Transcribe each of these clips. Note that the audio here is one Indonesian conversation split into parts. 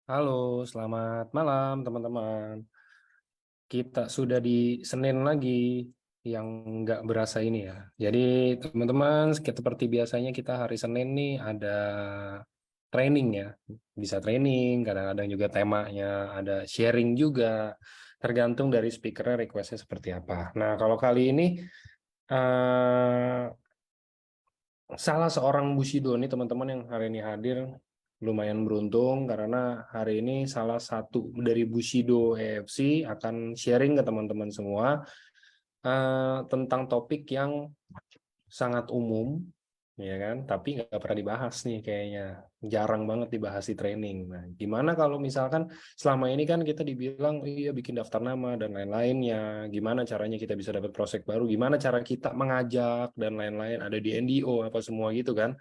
Halo, selamat malam teman-teman. Kita sudah di Senin lagi yang nggak berasa ini ya. Jadi teman-teman, seperti biasanya kita hari Senin nih ada training ya. Bisa training, kadang-kadang juga temanya ada sharing juga. Tergantung dari speakernya requestnya seperti apa. Nah, kalau kali ini eh, salah seorang Bushido nih teman-teman yang hari ini hadir lumayan beruntung karena hari ini salah satu dari Bushido EFC akan sharing ke teman-teman semua tentang topik yang sangat umum, ya kan? Tapi nggak pernah dibahas nih kayaknya, jarang banget dibahas di training. Nah, gimana kalau misalkan selama ini kan kita dibilang iya bikin daftar nama dan lain-lainnya, gimana caranya kita bisa dapat prospek baru, gimana cara kita mengajak dan lain-lain, ada di NDO apa semua gitu kan?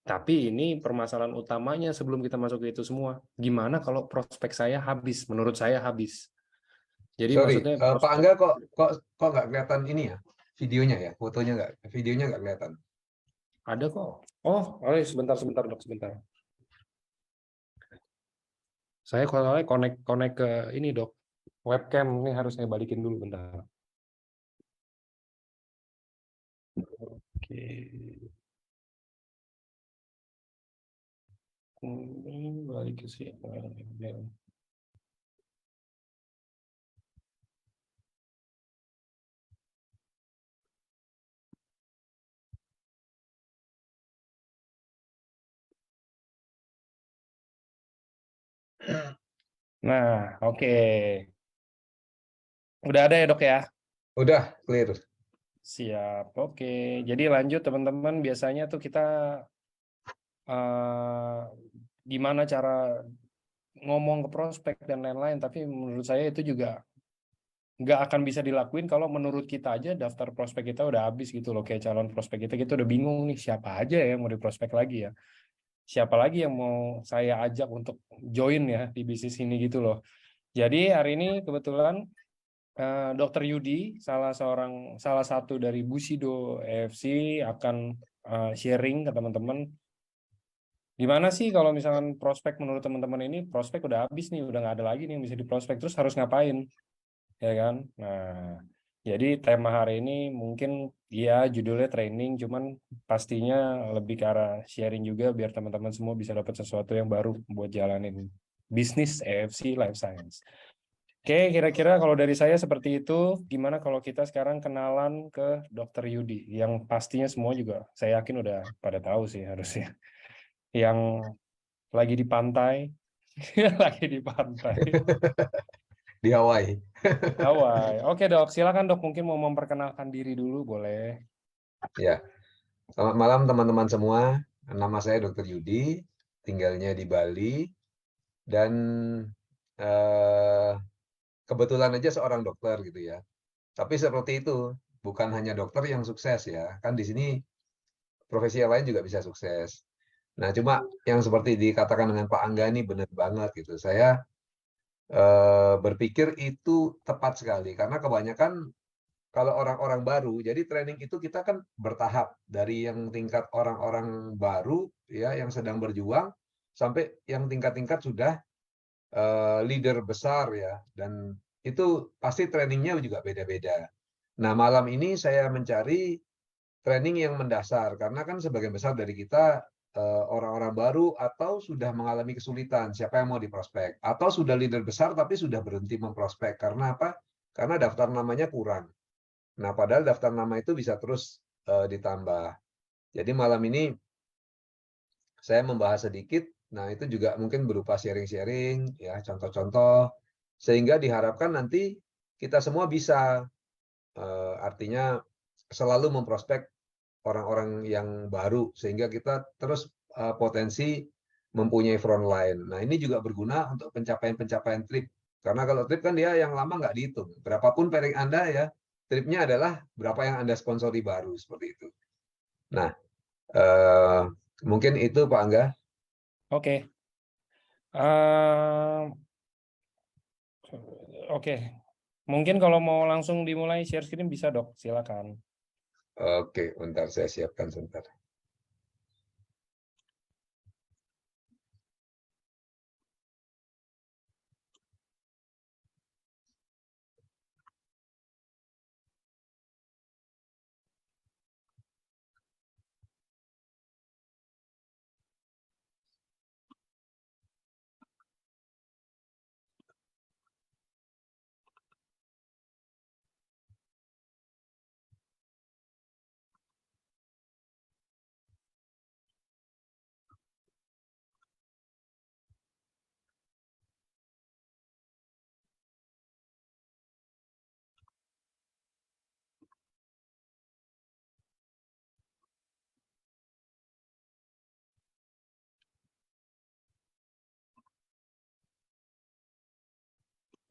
Tapi ini permasalahan utamanya sebelum kita masuk ke itu semua, gimana kalau prospek saya habis? Menurut saya habis. Jadi Sorry, maksudnya Pak prospek Angga kok nggak kelihatan ini ya? Videonya ya, videonya nggak kelihatan. ada kok. Oh, oh sebentar sebentar dok, sebentar. Saya kalau connect connect ke ini dok, webcam ini harus saya balikin dulu bentar. Oke, ini balik ke sini. Nah, oke. Udah ada ya dok ya? Udah clear. Siap. Oke. Jadi lanjut teman-teman. Biasanya tuh kita gimana cara ngomong ke prospek dan lain-lain. Tapi menurut saya itu juga nggak akan bisa dilakuin kalau menurut kita aja daftar prospek kita udah habis gitu loh. Kayak calon prospek kita udah bingung nih siapa aja ya yang mau diprospek lagi ya. Siapa lagi yang mau saya ajak untuk join ya di bisnis ini gitu loh. Jadi hari ini kebetulan Dr. Yudi, salah satu dari Bushido EFC akan sharing ke teman-teman. Gimana sih kalau misalkan prospek menurut teman-teman ini prospek udah habis nih, udah nggak ada lagi nih yang bisa diprospek terus harus ngapain, ya kan? Nah, jadi tema hari ini mungkin ya judulnya training, cuman pastinya lebih ke arah sharing juga biar teman-teman semua bisa dapat sesuatu yang baru buat jalanin bisnis EFC Life Science. Oke, kira-kira kalau dari saya seperti itu, gimana kalau kita sekarang kenalan ke Dokter Yudi, yang pastinya semua juga saya yakin udah pada tahu sih harusnya, yang lagi di pantai, lagi di pantai, Di Hawaii. Hawaii. Oke dok, silakan dok, mungkin mau memperkenalkan diri dulu boleh. Ya, selamat malam teman-teman semua. Nama saya Dr. Yudi, tinggalnya di Bali dan eh, kebetulan aja seorang dokter gitu ya. Tapi seperti itu, bukan hanya dokter yang sukses ya. Kan di sini profesi yang lain juga bisa sukses. Nah, cuma yang seperti dikatakan dengan Pak Angga ini benar banget gitu. Saya berpikir itu tepat sekali karena kebanyakan kalau orang-orang baru, jadi training itu kita kan bertahap dari yang tingkat orang-orang baru ya yang sedang berjuang sampai yang tingkat-tingkat sudah leader besar ya dan itu pasti trainingnya juga beda-beda. Nah, malam ini saya mencari training yang mendasar karena kan sebagian besar dari kita orang-orang baru atau sudah mengalami kesulitan siapa yang mau diprospek atau sudah leader besar tapi sudah berhenti memprospek karena apa? Karena daftar namanya kurang. Nah, padahal daftar nama itu bisa terus ditambah. Jadi malam ini saya membahas sedikit. Nah, itu juga mungkin berupa sharing-sharing ya, contoh-contoh sehingga diharapkan nanti kita semua bisa artinya selalu memprospek orang-orang yang baru sehingga kita terus potensi mempunyai front line. Nah, ini juga berguna untuk pencapaian-pencapaian trip. Karena kalau trip kan dia yang lama nggak dihitung. Berapapun pairing Anda ya, tripnya adalah berapa yang Anda sponsori baru seperti itu. Nah, eh, mungkin itu Pak Angga. Oke, Eh, oke. Mungkin kalau mau langsung dimulai share screen bisa dok, silakan. Oke, bentar saya siapkan sebentar.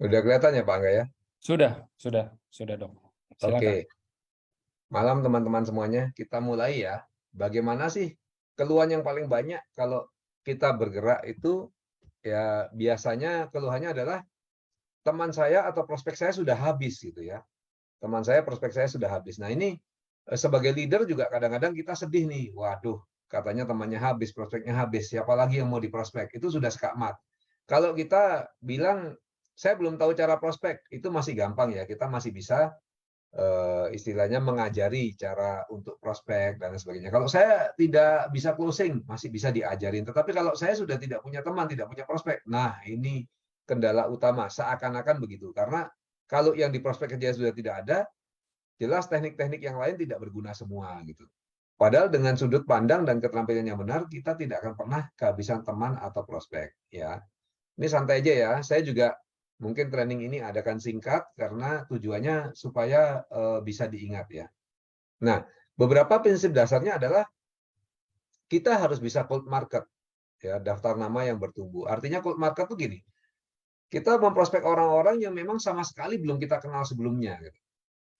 Udah kelihatan ya Pak Angga ya? Sudah dong. Silakan. Oke. Malam teman-teman semuanya, kita mulai ya. Bagaimana sih keluhan yang paling banyak kalau kita bergerak itu ya biasanya keluhannya adalah teman saya atau prospek saya sudah habis gitu ya. Teman saya, prospek saya sudah habis. Nah ini sebagai leader juga kadang-kadang kita sedih nih. Waduh, katanya temannya habis, prospeknya habis. Siapa lagi yang mau diprospek? Itu sudah skakmat. Kalau kita bilang, saya belum tahu cara prospek, itu masih gampang ya. Kita masih bisa istilahnya mengajari cara untuk prospek dan sebagainya. Kalau saya tidak bisa closing, masih bisa diajarin. Tetapi kalau saya sudah tidak punya teman, tidak punya prospek, nah ini kendala utama. Seakan-akan begitu. Karena kalau yang di prospek kerja sudah tidak ada, jelas teknik-teknik yang lain tidak berguna semua gitu. Padahal dengan sudut pandang dan keterampilan yang benar, kita tidak akan pernah kehabisan teman atau prospek. Ya, ini santai aja ya. Saya juga mungkin training ini adakan singkat karena tujuannya supaya bisa diingat ya. Nah, beberapa prinsip dasarnya adalah kita harus bisa cold market, ya, daftar nama yang bertumbuh. Artinya cold market tuh gini, kita memprospek orang-orang yang memang sama sekali belum kita kenal sebelumnya. Gitu.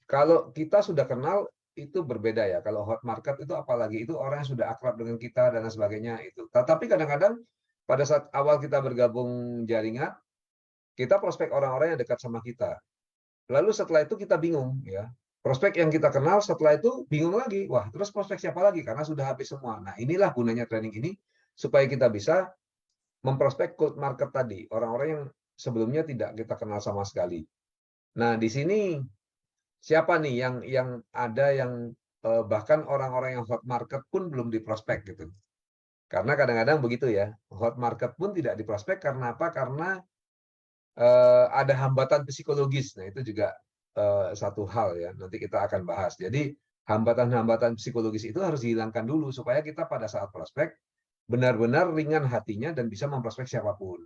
Kalau kita sudah kenal itu berbeda ya. Kalau hot market itu apalagi itu orang yang sudah akrab dengan kita dan sebagainya itu. Tetapi kadang-kadang pada saat awal kita bergabung jaringan, kita prospek orang-orang yang dekat sama kita. Lalu setelah itu kita bingung ya. Prospek yang kita kenal setelah itu bingung lagi. Wah, terus prospek siapa lagi? Karena sudah habis semua. Nah, inilah gunanya training ini supaya kita bisa memprospek cold market tadi, orang-orang yang sebelumnya tidak kita kenal sama sekali. Nah, di sini siapa nih yang ada yang bahkan orang-orang yang hot market pun belum diprospek gitu. Karena kadang-kadang begitu ya, hot market pun tidak diprospek karena apa? Karena ada hambatan psikologis. Nah, itu juga satu hal ya, nanti kita akan bahas. Jadi, hambatan-hambatan psikologis itu harus dihilangkan dulu supaya kita pada saat prospek benar-benar ringan hatinya dan bisa memprospek siapapun.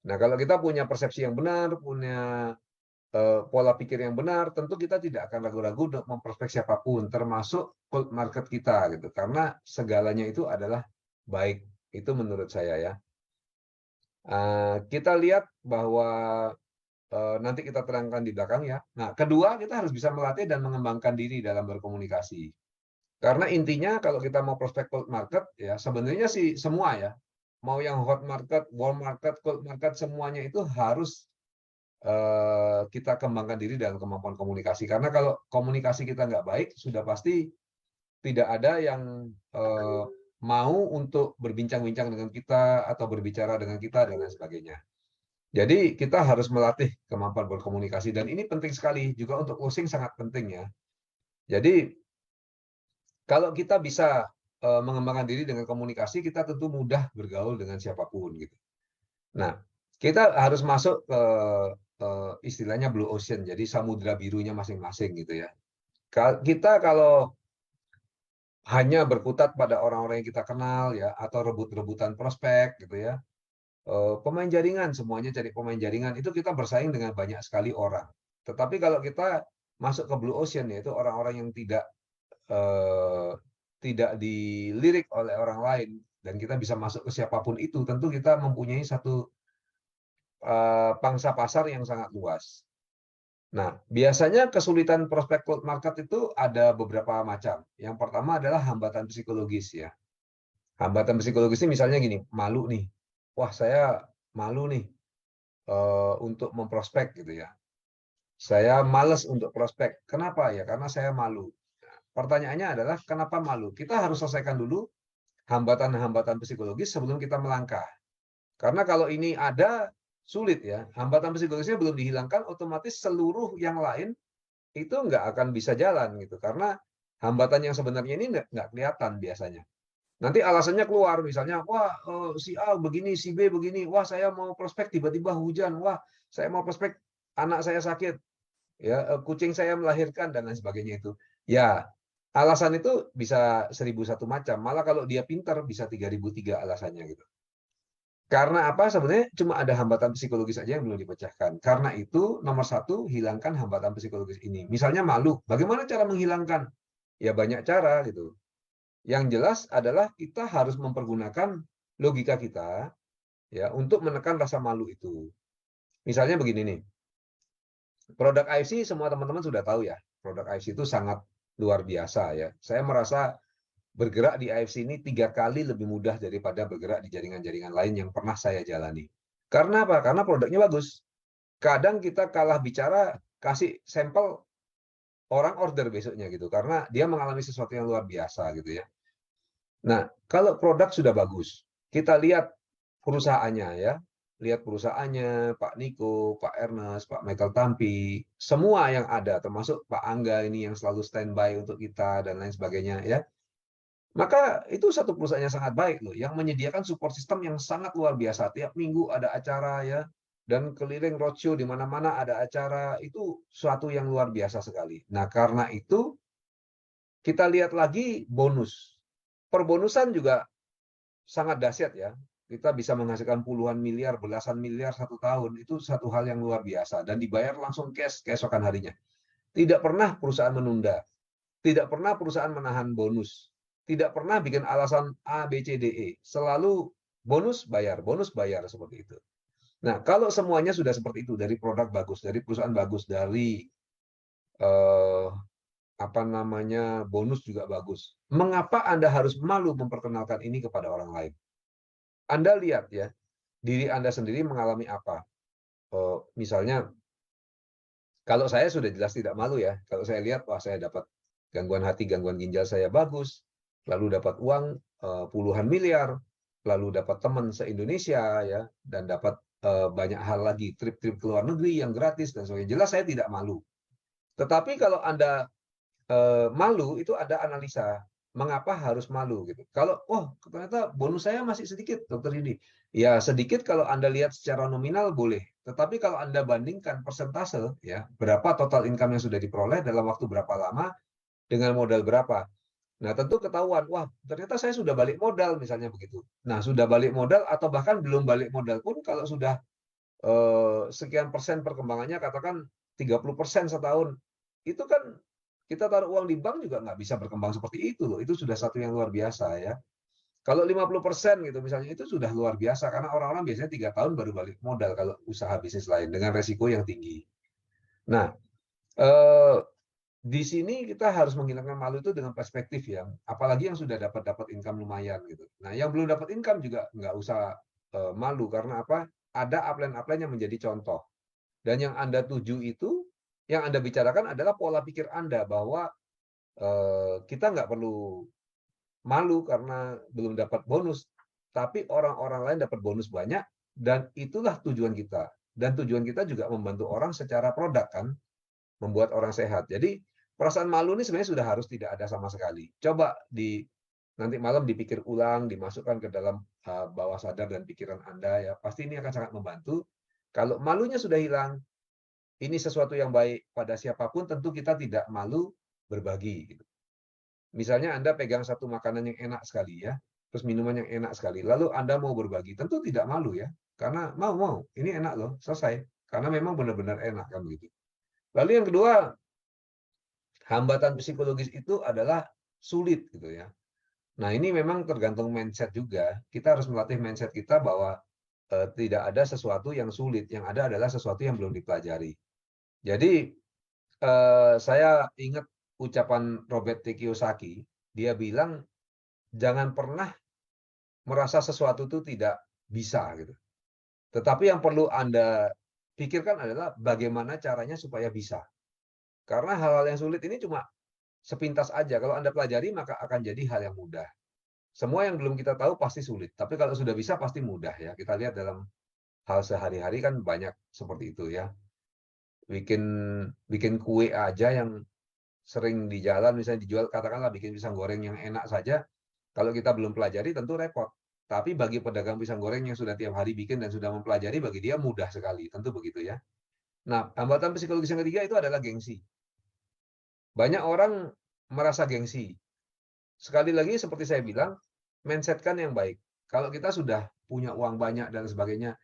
Nah, kalau kita punya persepsi yang benar, punya pola pikir yang benar, tentu kita tidak akan ragu-ragu untuk memprospek siapapun, termasuk cold market kita gitu. Karena segalanya itu adalah baik. Itu menurut saya ya. Kita lihat bahwa nanti kita terangkan di belakang ya. Nah, kedua kita harus bisa melatih dan mengembangkan diri dalam berkomunikasi. Karena intinya kalau kita mau prospek cold market ya sebenarnya sih semua ya. Mau yang hot market, warm market, cold market semuanya itu harus kita kembangkan diri dalam kemampuan komunikasi. Karena kalau komunikasi kita nggak baik, sudah pasti tidak ada yang mau untuk berbincang-bincang dengan kita atau berbicara dengan kita dan lain sebagainya. Jadi kita harus melatih kemampuan berkomunikasi dan ini penting sekali juga untuk closing sangat penting ya. Jadi kalau kita bisa mengembangkan diri dengan komunikasi, kita tentu mudah bergaul dengan siapapun gitu. Nah, kita harus masuk ke istilahnya blue ocean, jadi samudra birunya masing-masing gitu ya. Kita kalau hanya berkutat pada orang-orang yang kita kenal ya, atau rebut-rebutan prospek gitu ya, pemain jaringan, semuanya cari pemain jaringan, itu kita bersaing dengan banyak sekali orang. Tetapi kalau kita masuk ke blue ocean, yaitu orang-orang yang tidak dilirik oleh orang lain, dan kita bisa masuk ke siapapun itu, tentu kita mempunyai satu pangsa pasar yang sangat luas. Nah, biasanya kesulitan prospek cold market itu ada beberapa macam. Yang pertama adalah hambatan psikologis ya. Hambatan psikologis ini misalnya gini, malu nih. Wah, saya malu nih untuk memprospek gitu ya. Saya males untuk prospek. Kenapa ya? Karena saya malu. Pertanyaannya adalah kenapa malu? Kita harus selesaikan dulu hambatan-hambatan psikologis sebelum kita melangkah. Karena kalau ini ada sulit ya, hambatan psikologisnya belum dihilangkan, otomatis seluruh yang lain itu nggak akan bisa jalan gitu. Karena hambatan yang sebenarnya ini nggak kelihatan biasanya. Nanti alasannya keluar, misalnya, wah si A begini, si B begini, wah saya mau prospek tiba-tiba hujan, wah saya mau prospek anak saya sakit, ya kucing saya melahirkan dan lain sebagainya itu. Ya, alasan itu bisa 1001 macam. Malah kalau dia pintar bisa 3003 alasannya gitu. Karena apa? Sebenarnya cuma ada hambatan psikologis saja yang belum dipecahkan. Karena itu nomor satu, hilangkan hambatan psikologis ini. Misalnya malu. Bagaimana cara menghilangkan? Ya banyak cara gitu. Yang jelas adalah kita harus mempergunakan logika kita ya untuk menekan rasa malu itu. Misalnya begini nih, produk IFC semua teman-teman sudah tahu ya, produk IFC itu sangat luar biasa ya. Saya merasa bergerak di IFC ini 3 kali lebih mudah daripada bergerak di jaringan-jaringan lain yang pernah saya jalani. Karena apa? Karena produknya bagus. Kadang kita kalah bicara, kasih sampel, orang order besoknya gitu, karena dia mengalami sesuatu yang luar biasa gitu ya. Nah, kalau produk sudah bagus, kita lihat perusahaannya ya, lihat perusahaannya, Pak Niko, Pak Ernest, Pak Michael Tampi, semua yang ada, termasuk Pak Angga ini yang selalu standby untuk kita dan lain sebagainya ya. Maka itu satu perusahaan yang sangat baik loh, yang menyediakan support system yang sangat luar biasa. Tiap minggu ada acara ya, dan keliling roadshow di mana-mana ada acara, itu suatu yang luar biasa sekali. Nah, karena itu kita lihat lagi bonus. Perbonusan juga sangat dahsyat ya. Kita bisa menghasilkan puluhan miliar, belasan miliar satu tahun. Itu satu hal yang luar biasa. Dan dibayar langsung cash keesokan harinya. Tidak pernah perusahaan menunda. Tidak pernah perusahaan menahan bonus. Tidak pernah bikin alasan A, B, C, D, E. Selalu bonus bayar seperti itu. Nah, kalau semuanya sudah seperti itu, dari produk bagus, dari perusahaan bagus, dari apa namanya, bonus juga bagus. Mengapa Anda harus malu memperkenalkan ini kepada orang lain? Anda lihat ya, diri Anda sendiri mengalami apa. Misalnya, kalau saya sudah jelas tidak malu ya. Kalau saya lihat, wah saya dapat gangguan hati, gangguan ginjal saya bagus, lalu dapat uang puluhan miliar, lalu dapat teman se-Indonesia ya, dan dapat banyak hal lagi, trip-trip ke luar negeri yang gratis dan sebagainya. Jelas saya tidak malu. Tetapi kalau Anda malu, itu ada analisa. Mengapa harus malu gitu. Kalau, oh ternyata bonus saya masih sedikit, Dokter Yudi. Ya sedikit kalau Anda lihat secara nominal boleh. Tetapi kalau Anda bandingkan persentase, ya berapa total income yang sudah diperoleh dalam waktu berapa lama dengan modal berapa. Nah tentu ketahuan, wah ternyata saya sudah balik modal misalnya begitu. Nah sudah balik modal atau bahkan belum balik modal pun kalau sudah sekian persen perkembangannya, katakan 30% setahun, itu kan kita taruh uang di bank juga nggak bisa berkembang seperti itu loh. Itu sudah satu yang luar biasa ya. Kalau 50% gitu misalnya, itu sudah luar biasa karena orang-orang biasanya 3 tahun baru balik modal kalau usaha bisnis lain dengan resiko yang tinggi. Nah, di sini kita harus menghilangkan malu itu dengan perspektif ya. Apalagi yang sudah dapat income lumayan gitu. Nah, yang belum dapat income juga nggak usah malu karena apa? Ada upline-upline yang menjadi contoh. Dan yang Anda tuju itu, yang Anda bicarakan adalah pola pikir Anda bahwa kita nggak perlu malu karena belum dapat bonus, tapi orang-orang lain dapat bonus banyak, dan itulah tujuan kita. Dan tujuan kita juga membantu orang secara produk kan, membuat orang sehat. Jadi perasaan malu ini sebenarnya sudah harus tidak ada sama sekali. Coba nanti malam dipikir ulang, dimasukkan ke dalam bawah sadar dan pikiran Anda ya. Pasti ini akan sangat membantu. Kalau malunya sudah hilang, ini sesuatu yang baik pada siapapun, tentu kita tidak malu berbagi. Gitu. Misalnya Anda pegang satu makanan yang enak sekali ya, terus minuman yang enak sekali, lalu Anda mau berbagi, tentu tidak malu ya, karena mau, ini enak loh, selesai. Karena memang benar-benar enak kan begitu. Lalu yang kedua, hambatan psikologis itu adalah sulit gitu ya. Nah ini memang tergantung mindset juga. Kita harus melatih mindset kita bahwa tidak ada sesuatu yang sulit, yang ada adalah sesuatu yang belum dipelajari. Jadi saya ingat ucapan Robert T. Kiyosaki, dia bilang jangan pernah merasa sesuatu itu tidak bisa gitu. Tetapi yang perlu Anda pikirkan adalah bagaimana caranya supaya bisa. Karena hal-hal yang sulit ini cuma sepintas aja. Kalau Anda pelajari maka akan jadi hal yang mudah. Semua yang belum kita tahu pasti sulit, tapi kalau sudah bisa pasti mudah ya. Kita lihat dalam hal sehari-hari kan banyak seperti itu ya. Bikin kue aja yang sering di jalan misalnya dijual, katakanlah bikin pisang goreng yang enak saja, kalau kita belum pelajari tentu repot. Tapi bagi pedagang pisang goreng yang sudah tiap hari bikin dan sudah mempelajari, bagi dia mudah sekali, tentu begitu ya. Nah, hambatan psikologis yang ketiga itu adalah gengsi. Banyak orang merasa gengsi. Sekali lagi seperti saya bilang, mindset-kan yang baik. Kalau kita sudah punya uang banyak dan sebagainya,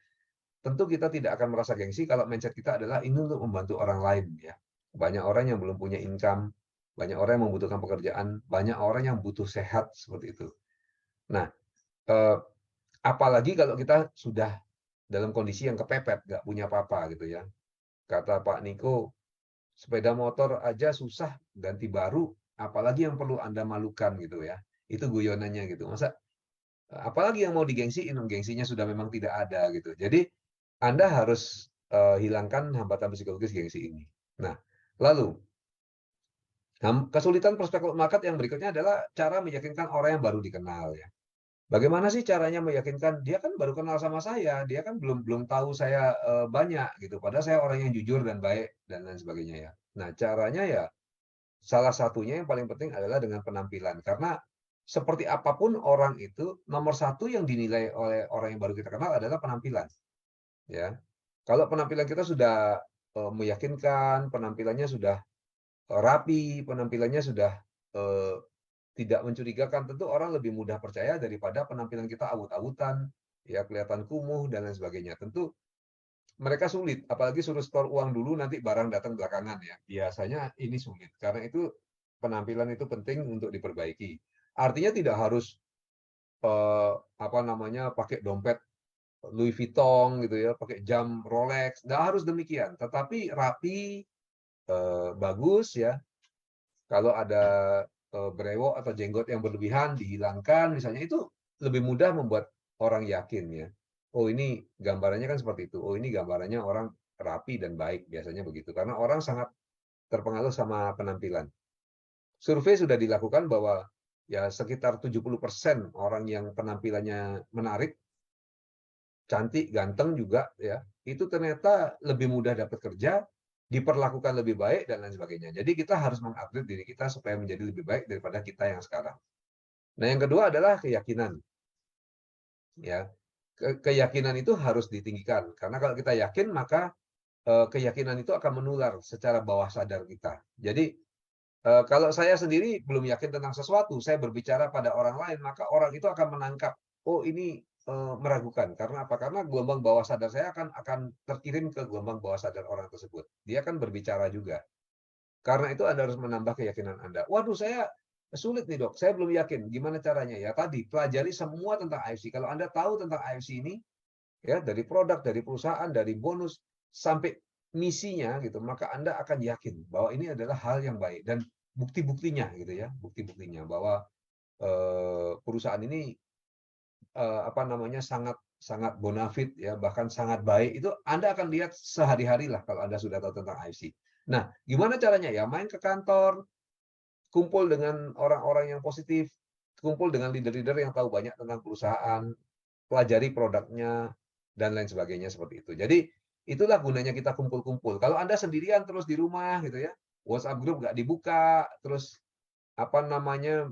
tentu kita tidak akan merasa gengsi kalau mindset kita adalah ini untuk membantu orang lain ya. Banyak orang yang belum punya income, banyak orang yang membutuhkan pekerjaan, banyak orang yang butuh sehat seperti itu. Nah, apalagi kalau kita sudah dalam kondisi yang kepepet, nggak punya apa-apa gitu ya. Kata Pak Niko, sepeda motor aja susah ganti baru, apalagi yang perlu Anda malukan gitu ya. Itu guyonannya gitu. Masa apalagi yang mau digengsiin, gengsinya sudah memang tidak ada gitu. Jadi Anda harus hilangkan hambatan psikologis gengsi ini. Nah, lalu kesulitan prospek market yang berikutnya adalah cara meyakinkan orang yang baru dikenal ya. Bagaimana sih caranya meyakinkan? Dia kan baru kenal sama saya, dia kan belum belum tahu saya banyak gitu. Padahal saya orang yang jujur dan baik dan lain sebagainya ya. Nah, caranya ya salah satunya yang paling penting adalah dengan penampilan. Karena seperti apapun orang itu, nomor satu yang dinilai oleh orang yang baru kita kenal adalah penampilan. Ya, kalau penampilan kita sudah meyakinkan, penampilannya sudah rapi, penampilannya sudah eh, tidak mencurigakan, tentu orang lebih mudah percaya daripada penampilan kita awut-awutan, ya kelihatan kumuh dan lain sebagainya. Tentu mereka sulit, apalagi suruh store uang dulu nanti barang datang belakangan ya. Biasanya ini sulit. Karena itu penampilan itu penting untuk diperbaiki. Artinya tidak harus apa namanya pakai dompet Louis Vuitton gitu ya, pakai jam Rolex, nggak harus demikian. Tetapi rapi, bagus ya. Kalau ada brewok atau jenggot yang berlebihan dihilangkan misalnya, itu lebih mudah membuat orang yakin ya. Oh ini gambarannya kan seperti itu. Oh ini gambarannya orang rapi dan baik, biasanya begitu. Karena orang sangat terpengaruh sama penampilan. Survei sudah dilakukan bahwa ya sekitar 70% orang yang penampilannya menarik, cantik, ganteng juga ya, itu ternyata lebih mudah dapat kerja, diperlakukan lebih baik dan lain sebagainya. Jadi kita harus mengupgrade diri kita supaya menjadi lebih baik daripada kita yang sekarang. Nah, yang kedua adalah keyakinan. Ya, keyakinan itu harus ditinggikan karena kalau kita yakin maka keyakinan itu akan menular secara bawah sadar kita. Jadi kalau saya sendiri belum yakin tentang sesuatu, saya berbicara pada orang lain, maka orang itu akan menangkap, oh ini meragukan. Karena apa? Karena gelombang bawah sadar saya akan terkirim ke gelombang bawah sadar orang tersebut. Dia kan berbicara juga. Karena itu Anda harus menambah keyakinan Anda. Waduh, saya sulit nih dok, saya belum yakin. Gimana caranya? Ya tadi, pelajari semua tentang AFC. Kalau Anda tahu tentang AFC ini, ya dari produk, dari perusahaan, dari bonus, sampai misinya gitu, maka Anda akan yakin bahwa ini adalah hal yang baik. Dan bukti-buktinya gitu ya, bukti-buktinya bahwa perusahaan ini apa namanya sangat sangat bonafit ya, bahkan sangat baik, itu Anda akan lihat sehari-hari lah kalau Anda sudah tahu tentang AFC. Nah, gimana caranya? Ya main ke kantor, kumpul dengan orang-orang yang positif, kumpul dengan leader-leader yang tahu banyak tentang perusahaan, pelajari produknya, dan lain sebagainya seperti itu. Jadi, itulah gunanya kita kumpul-kumpul. Kalau Anda sendirian terus di rumah gitu ya, WhatsApp group nggak dibuka, terus apa namanya,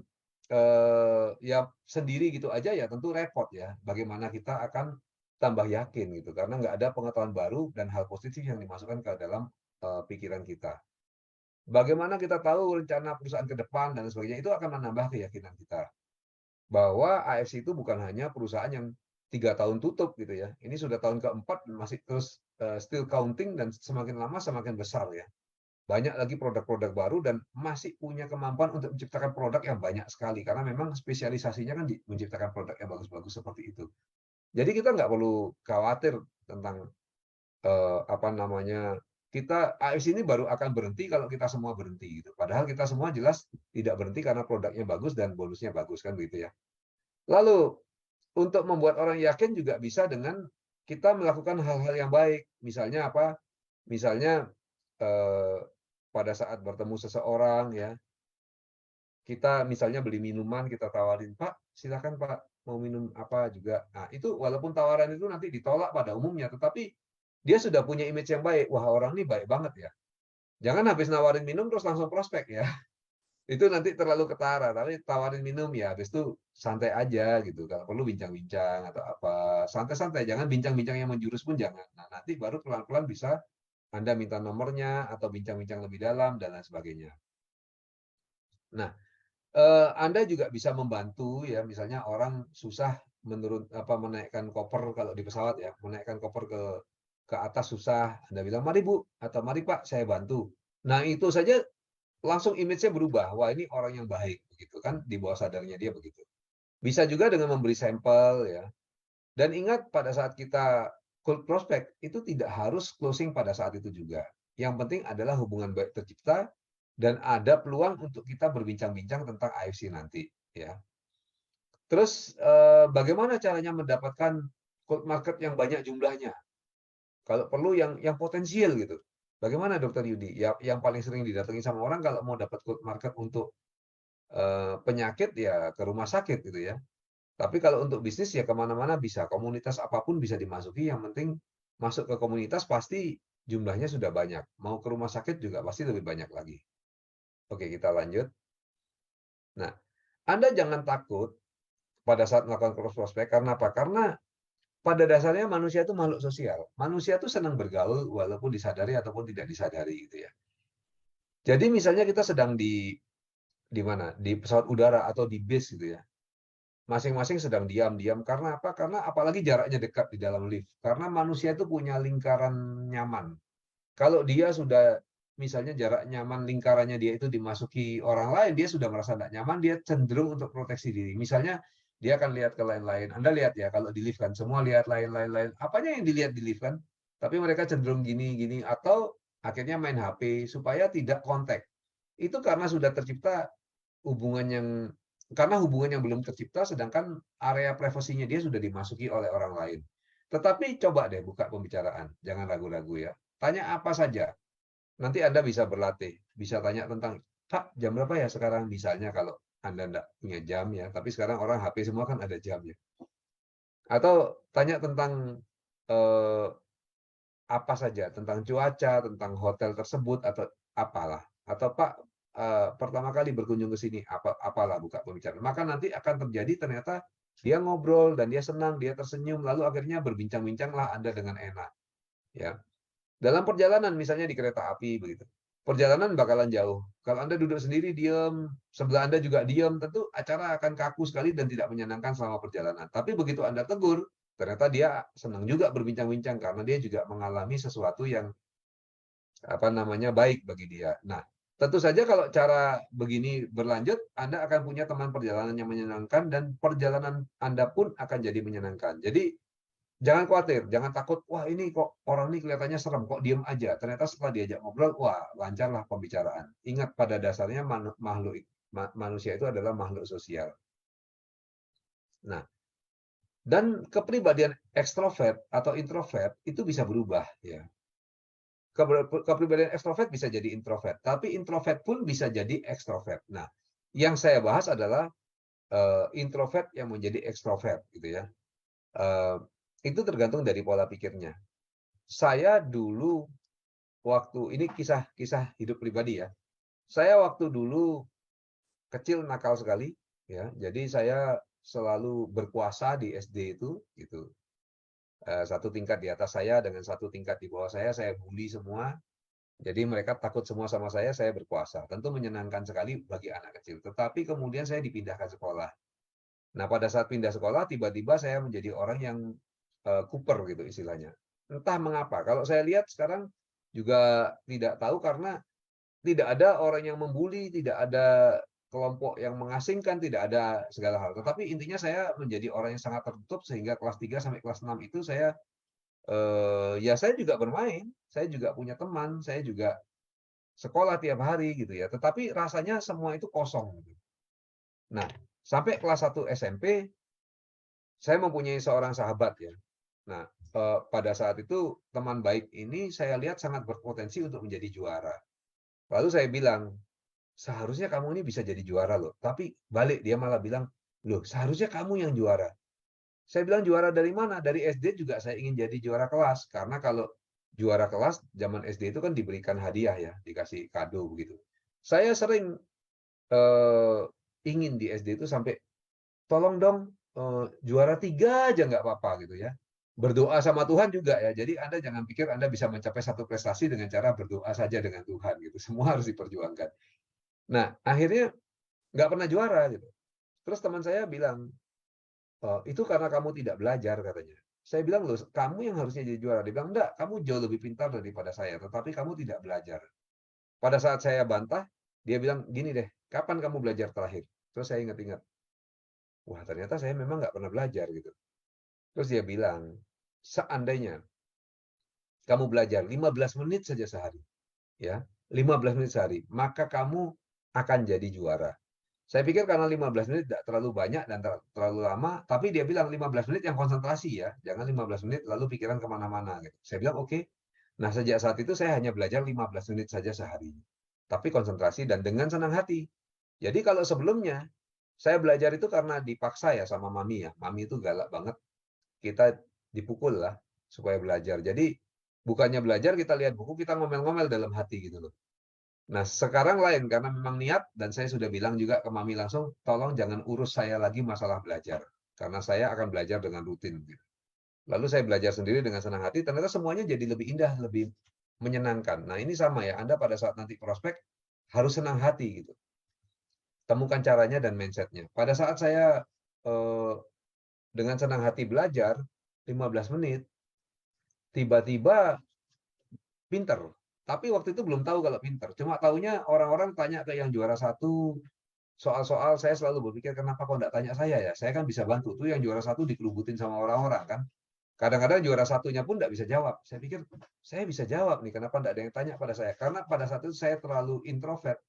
ya sendiri gitu aja ya tentu repot ya. Bagaimana kita akan tambah yakin gitu, karena nggak ada pengetahuan baru dan hal positif yang dimasukkan ke dalam pikiran kita. Bagaimana kita tahu rencana perusahaan ke depan dan sebagainya, itu akan menambah keyakinan kita. Bahwa AFC itu bukan hanya perusahaan yang 3 tahun tutup gitu ya. Ini sudah tahun keempat masih terus still counting dan semakin lama semakin besar ya. Banyak lagi produk-produk baru dan masih punya kemampuan untuk menciptakan produk yang banyak sekali. Karena memang spesialisasinya kan menciptakan produk yang bagus-bagus seperti itu. Jadi kita nggak perlu khawatir tentang apa namanya, kita AFC ini baru akan berhenti kalau kita semua berhenti gitu. Padahal kita semua jelas tidak berhenti karena produknya bagus dan bonusnya bagus kan begitu ya. Lalu untuk membuat orang yakin juga bisa dengan kita melakukan hal-hal yang baik. Misalnya apa? Misalnya pada saat bertemu seseorang ya, kita misalnya beli minuman, kita tawarin, Pak, silakan Pak, mau minum apa juga. Nah, itu walaupun tawaran itu nanti ditolak pada umumnya, tetapi dia sudah punya image yang baik. Wah, orang ini baik banget ya. Jangan habis nawarin minum terus langsung prospek ya. Itu nanti terlalu ketara, tapi tawarin minum ya, habis itu santai aja gitu. Kalau perlu bincang-bincang atau apa, santai-santai. Jangan bincang-bincang yang menjurus pun jangan. Nah, nanti baru pelan-pelan bisa Anda minta nomornya atau bincang-bincang lebih dalam dan lain sebagainya. Nah, Anda juga bisa membantu ya, misalnya orang susah menaikkan koper kalau di pesawat ya, menaikkan koper ke atas susah, Anda bilang, "Mari Bu," atau "Mari Pak, saya bantu." Nah, itu saja langsung image-nya berubah. Wah, ini orang yang baik begitu kan, di bawah sadarnya dia begitu. Bisa juga dengan memberi sampel ya. Dan ingat pada saat kita cold prospect itu tidak harus closing pada saat itu juga. Yang penting adalah hubungan baik tercipta dan ada peluang untuk kita berbincang-bincang tentang AFC nanti, ya. Terus, bagaimana caranya mendapatkan cold market yang banyak jumlahnya? Kalau perlu yang potensial gitu. Bagaimana Dokter Yudi? Ya, yang paling sering didatangi sama orang kalau mau dapat cold market untuk penyakit ya ke rumah sakit gitu ya. Tapi kalau untuk bisnis ya kemana-mana bisa, komunitas apapun bisa dimasuki. Yang penting masuk ke komunitas pasti jumlahnya sudah banyak. Mau ke rumah sakit juga pasti lebih banyak lagi. Oke, kita lanjut. Nah, Anda jangan takut pada saat melakukan cross prospect. Karena apa? Karena pada dasarnya manusia itu makhluk sosial. Manusia itu senang bergaul walaupun disadari ataupun tidak disadari gitu ya. Jadi misalnya kita sedang di mana? Di pesawat udara atau di bis gitu ya. Masing-masing sedang diam-diam karena apa? Karena apalagi jaraknya dekat di dalam lift. Karena manusia itu punya lingkaran nyaman. Kalau dia sudah misalnya jarak nyaman lingkarannya dia itu dimasuki orang lain, dia sudah merasa tidak nyaman, dia cenderung untuk proteksi diri. Misalnya dia akan lihat ke lain-lain. Anda lihat ya kalau di lift kan semua lihat lain-lain. Apanya yang dilihat di lift kan? Tapi mereka cenderung gini-gini atau akhirnya main HP supaya tidak kontak. Itu karena sudah tercipta hubungan yang karena hubungan yang belum tercipta sedangkan area privasinya dia sudah dimasuki oleh orang lain. Tetapi coba deh buka pembicaraan, jangan ragu-ragu ya. Tanya apa saja. Nanti Anda bisa berlatih, bisa tanya tentang, Pak, jam berapa ya sekarang? Misalnya kalau Anda enggak punya jam ya, tapi sekarang orang HP semua kan ada jamnya. Atau tanya tentang eh, apa saja, tentang cuaca, tentang hotel tersebut atau apalah. Atau Pak, pertama kali berkunjung ke sini, apalah buka pembicaraan. Maka nanti akan terjadi ternyata dia ngobrol dan dia senang, dia tersenyum, lalu akhirnya berbincang-bincanglah Anda dengan enak. Ya, dalam perjalanan misalnya di kereta api begitu. Perjalanan bakalan jauh. Kalau Anda duduk sendiri diam, sebelah Anda juga diam, tentu acara akan kaku sekali dan tidak menyenangkan selama perjalanan. Tapi begitu Anda tegur, ternyata dia senang juga berbincang-bincang karena dia juga mengalami sesuatu yang apa namanya baik bagi dia. Nah, tentu saja kalau cara begini berlanjut, Anda akan punya teman perjalanan yang menyenangkan dan perjalanan Anda pun akan jadi menyenangkan. Jadi jangan khawatir, jangan takut, wah ini kok orang ini kelihatannya serem, kok diem aja. Ternyata setelah diajak ngobrol, wah lancarlah pembicaraan. Ingat pada dasarnya manusia itu adalah makhluk sosial. Nah, dan kepribadian ekstrovert atau introvert itu bisa berubah ya. Kepribadian ekstrovert bisa jadi introvert, tapi introvert pun bisa jadi ekstrovert. Nah, yang saya bahas adalah introvert yang menjadi ekstrovert gitu ya. Itu tergantung dari pola pikirnya. Saya dulu waktu ini kisah hidup pribadi ya. Saya waktu dulu kecil nakal sekali ya. Jadi saya selalu berkuasa di SD itu gitu. Satu tingkat di atas saya dengan satu tingkat di bawah saya bully semua. Jadi mereka takut semua sama saya berkuasa. Tentu menyenangkan sekali bagi anak kecil. Tetapi kemudian saya dipindahkan sekolah. Nah, pada saat pindah sekolah, tiba-tiba saya menjadi orang yang kuper gitu istilahnya. Entah mengapa. Kalau saya lihat sekarang juga tidak tahu karena tidak ada orang yang membuli, tidak ada kelompok yang mengasingkan, tidak ada segala hal. Tetapi intinya saya menjadi orang yang sangat tertutup sehingga kelas 3 sampai kelas 6 itu saya ya saya juga bermain, saya juga punya teman, saya juga sekolah tiap hari gitu ya. Tetapi rasanya semua itu kosong gitu. Nah, sampai kelas 1 SMP saya mempunyai seorang sahabat ya. Nah, pada saat itu teman baik ini saya lihat sangat berpotensi untuk menjadi juara. Lalu saya bilang, seharusnya kamu ini bisa jadi juara loh. Tapi balik dia malah bilang, loh seharusnya kamu yang juara. Saya bilang juara dari mana? Dari SD juga saya ingin jadi juara kelas. Karena kalau juara kelas zaman SD itu kan diberikan hadiah ya, dikasih kado begitu. Saya sering ingin di SD itu sampai tolong dong juara 3 aja nggak apa-apa gitu ya. Berdoa sama Tuhan juga ya. Jadi Anda jangan pikir Anda bisa mencapai satu prestasi dengan cara berdoa saja dengan Tuhan gitu. Semua harus diperjuangkan. Nah, akhirnya nggak pernah juara gitu. Terus teman saya bilang, itu karena kamu tidak belajar katanya. Saya bilang, loh kamu yang harusnya jadi juara. Dia bilang, enggak, kamu jauh lebih pintar daripada saya, tetapi kamu tidak belajar. Pada saat saya bantah, dia bilang, gini deh, kapan kamu belajar terakhir? Terus saya ingat-ingat, wah ternyata saya memang nggak pernah belajar gitu. Terus dia bilang, seandainya kamu belajar 15 menit saja sehari, ya, 15 menit sehari, maka kamu akan jadi juara. Saya pikir karena 15 menit tidak terlalu banyak dan terlalu lama, tapi dia bilang 15 menit yang konsentrasi ya, jangan 15 menit lalu pikiran kemana-mana. Gitu. Saya bilang oke. Nah sejak saat itu saya hanya belajar 15 menit saja sehari, tapi konsentrasi dan dengan senang hati. Jadi kalau sebelumnya saya belajar itu karena dipaksa ya sama mami ya, mami itu galak banget, kita dipukul lah supaya belajar. Jadi bukannya belajar kita lihat buku, kita ngomel-ngomel dalam hati gitu loh. Nah, sekarang lain karena memang niat dan saya sudah bilang juga ke mami langsung, tolong jangan urus saya lagi masalah belajar. Karena saya akan belajar dengan rutin. Gitu. Lalu saya belajar sendiri dengan senang hati, ternyata semuanya jadi lebih indah, lebih menyenangkan. Nah, ini sama ya, Anda pada saat nanti prospek harus senang hati gitu. Temukan caranya dan mindsetnya. Pada saat saya dengan senang hati belajar 15 menit, tiba-tiba pinter. Tapi waktu itu belum tahu kalau pinter. Cuma tahunya orang-orang tanya ke yang juara satu, soal-soal saya selalu berpikir kenapa kok enggak tanya saya ya? Saya kan bisa bantu. Tuh yang juara satu dikerubutin sama orang-orang kan. Kadang-kadang juara satunya pun enggak bisa jawab. Saya pikir saya bisa jawab nih, kenapa enggak ada yang tanya pada saya? Karena pada saat itu saya terlalu introvert,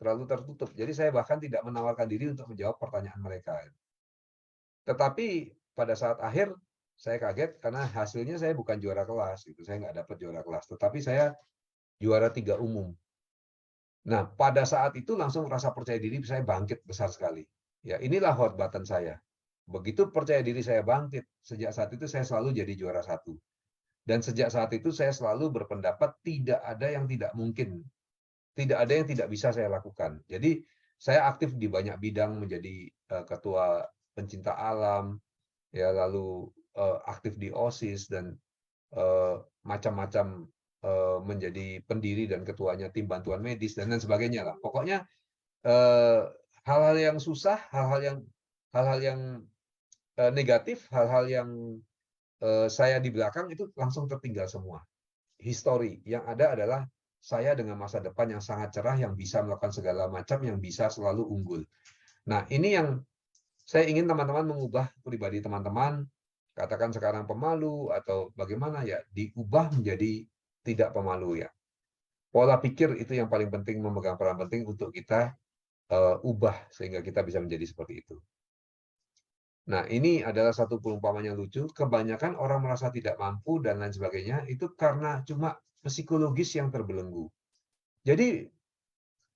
terlalu tertutup. Jadi saya bahkan tidak menawarkan diri untuk menjawab pertanyaan mereka. Tetapi pada saat akhir saya kaget karena hasilnya saya bukan juara kelas, gitu. Saya nggak dapat juara kelas, tetapi saya juara 3 umum. Nah, pada saat itu langsung rasa percaya diri saya bangkit besar sekali. Ya, inilah hot button saya. Begitu percaya diri saya bangkit, sejak saat itu saya selalu jadi juara satu. Dan sejak saat itu saya selalu berpendapat tidak ada yang tidak mungkin. Tidak ada yang tidak bisa saya lakukan. Jadi, saya aktif di banyak bidang menjadi ketua pencinta alam, ya lalu aktif di OSIS dan macam-macam menjadi pendiri dan ketuanya tim bantuan medis dan lain sebagainya lah. Pokoknya hal-hal yang susah, hal-hal yang negatif, hal-hal yang saya di belakang itu langsung tertinggal semua. History yang ada adalah saya dengan masa depan yang sangat cerah, yang bisa melakukan segala macam, yang bisa selalu unggul. Nah, ini yang saya ingin teman-teman mengubah pribadi teman-teman, katakan sekarang pemalu atau bagaimana ya, diubah menjadi tidak pemalu ya. Pola pikir itu yang paling penting, memegang peran penting untuk kita ubah sehingga kita bisa menjadi seperti itu. Nah, ini adalah satu perumpamaan yang lucu. Kebanyakan orang merasa tidak mampu dan lain sebagainya itu karena cuma psikologis yang terbelenggu. Jadi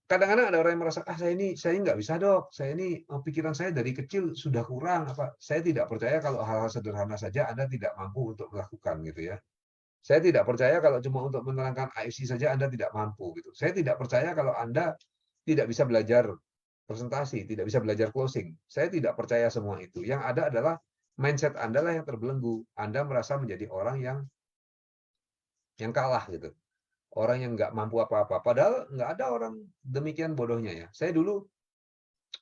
kadang-kadang ada orang yang merasa saya nggak bisa dok, saya ini pikiran saya dari kecil sudah kurang apa. Saya tidak percaya kalau hal-hal sederhana saja Anda tidak mampu untuk melakukan gitu ya. Saya tidak percaya kalau cuma untuk menerangkan IC saja Anda tidak mampu gitu. Saya tidak percaya kalau Anda tidak bisa belajar presentasi, tidak bisa belajar closing. Saya tidak percaya semua itu. Yang ada adalah mindset Anda lah yang terbelenggu. Anda merasa menjadi orang yang kalah gitu. Orang yang nggak mampu apa-apa. Padahal nggak ada orang demikian bodohnya ya. Saya dulu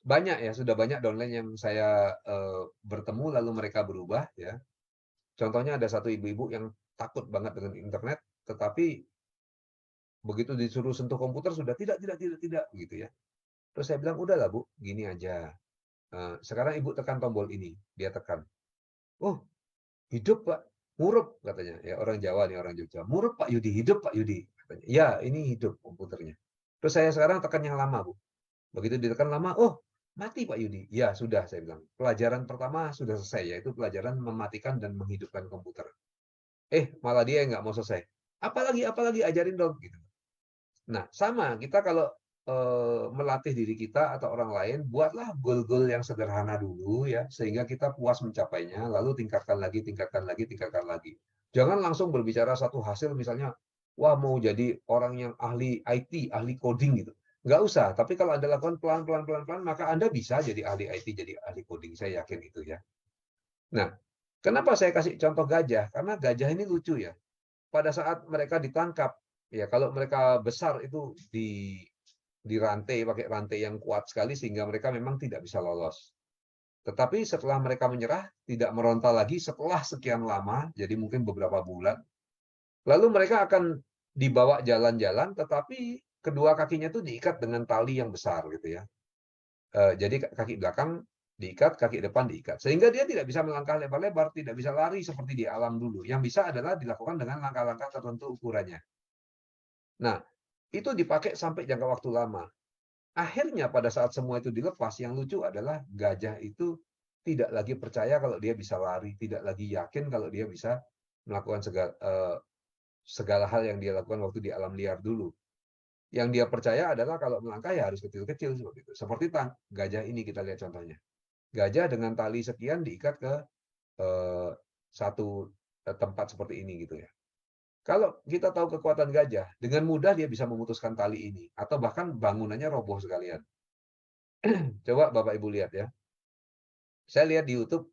banyak ya, sudah banyak downline yang saya bertemu lalu mereka berubah ya. Contohnya ada satu ibu-ibu yang takut banget dengan internet, tetapi begitu disuruh sentuh komputer sudah tidak gitu ya. Terus saya bilang, udahlah Bu, gini aja. Sekarang Ibu tekan tombol ini, dia tekan. Oh, hidup Pak, murup katanya. Ya orang Jawa nih, orang Jogja. Murup Pak Yudi, hidup Pak Yudi. Katanya. Ya, ini hidup komputernya. Terus saya sekarang tekan yang lama Bu. Begitu ditekan lama, oh mati Pak Yudi. Ya sudah, saya bilang. Pelajaran pertama sudah selesai, yaitu pelajaran mematikan dan menghidupkan komputer. Malah dia yang nggak mau selesai. Apalagi ajarin dong. Gitu. Nah, sama kita kalau melatih diri kita atau orang lain, buatlah goal-goal yang sederhana dulu ya, sehingga kita puas mencapainya, lalu tingkatkan lagi. Jangan langsung berbicara satu hasil, misalnya, wah mau jadi orang yang ahli IT, ahli coding gitu. Nggak usah, tapi kalau Anda lakukan pelan-pelan, maka Anda bisa jadi ahli IT, jadi ahli coding, saya yakin itu ya. Nah, kenapa saya kasih contoh gajah? Karena gajah ini lucu ya. Pada saat mereka ditangkap, ya kalau mereka besar itu dirantai pakai rantai yang kuat sekali sehingga mereka memang tidak bisa lolos. Tetapi setelah mereka menyerah, tidak meronta lagi setelah sekian lama, jadi mungkin beberapa bulan, lalu mereka akan dibawa jalan-jalan, tetapi kedua kakinya itu diikat dengan tali yang besar gitu ya. Jadi kaki belakang diikat, kaki depan diikat. Sehingga dia tidak bisa melangkah lebar-lebar, tidak bisa lari seperti di alam dulu. Yang bisa adalah dilakukan dengan langkah-langkah tertentu ukurannya. Nah, itu dipakai sampai jangka waktu lama. Akhirnya pada saat semua itu dilepas, yang lucu adalah gajah itu tidak lagi percaya kalau dia bisa lari, tidak lagi yakin kalau dia bisa melakukan segala hal yang dia lakukan waktu di alam liar dulu. Yang dia percaya adalah kalau melangkah ya harus kecil-kecil seperti itu. Seperti gajah ini kita lihat contohnya. Gajah dengan tali sekian diikat ke satu tempat seperti ini gitu ya. Kalau kita tahu kekuatan gajah, dengan mudah dia bisa memutuskan tali ini atau bahkan bangunannya roboh sekalian. Coba Bapak Ibu lihat ya. Saya lihat di YouTube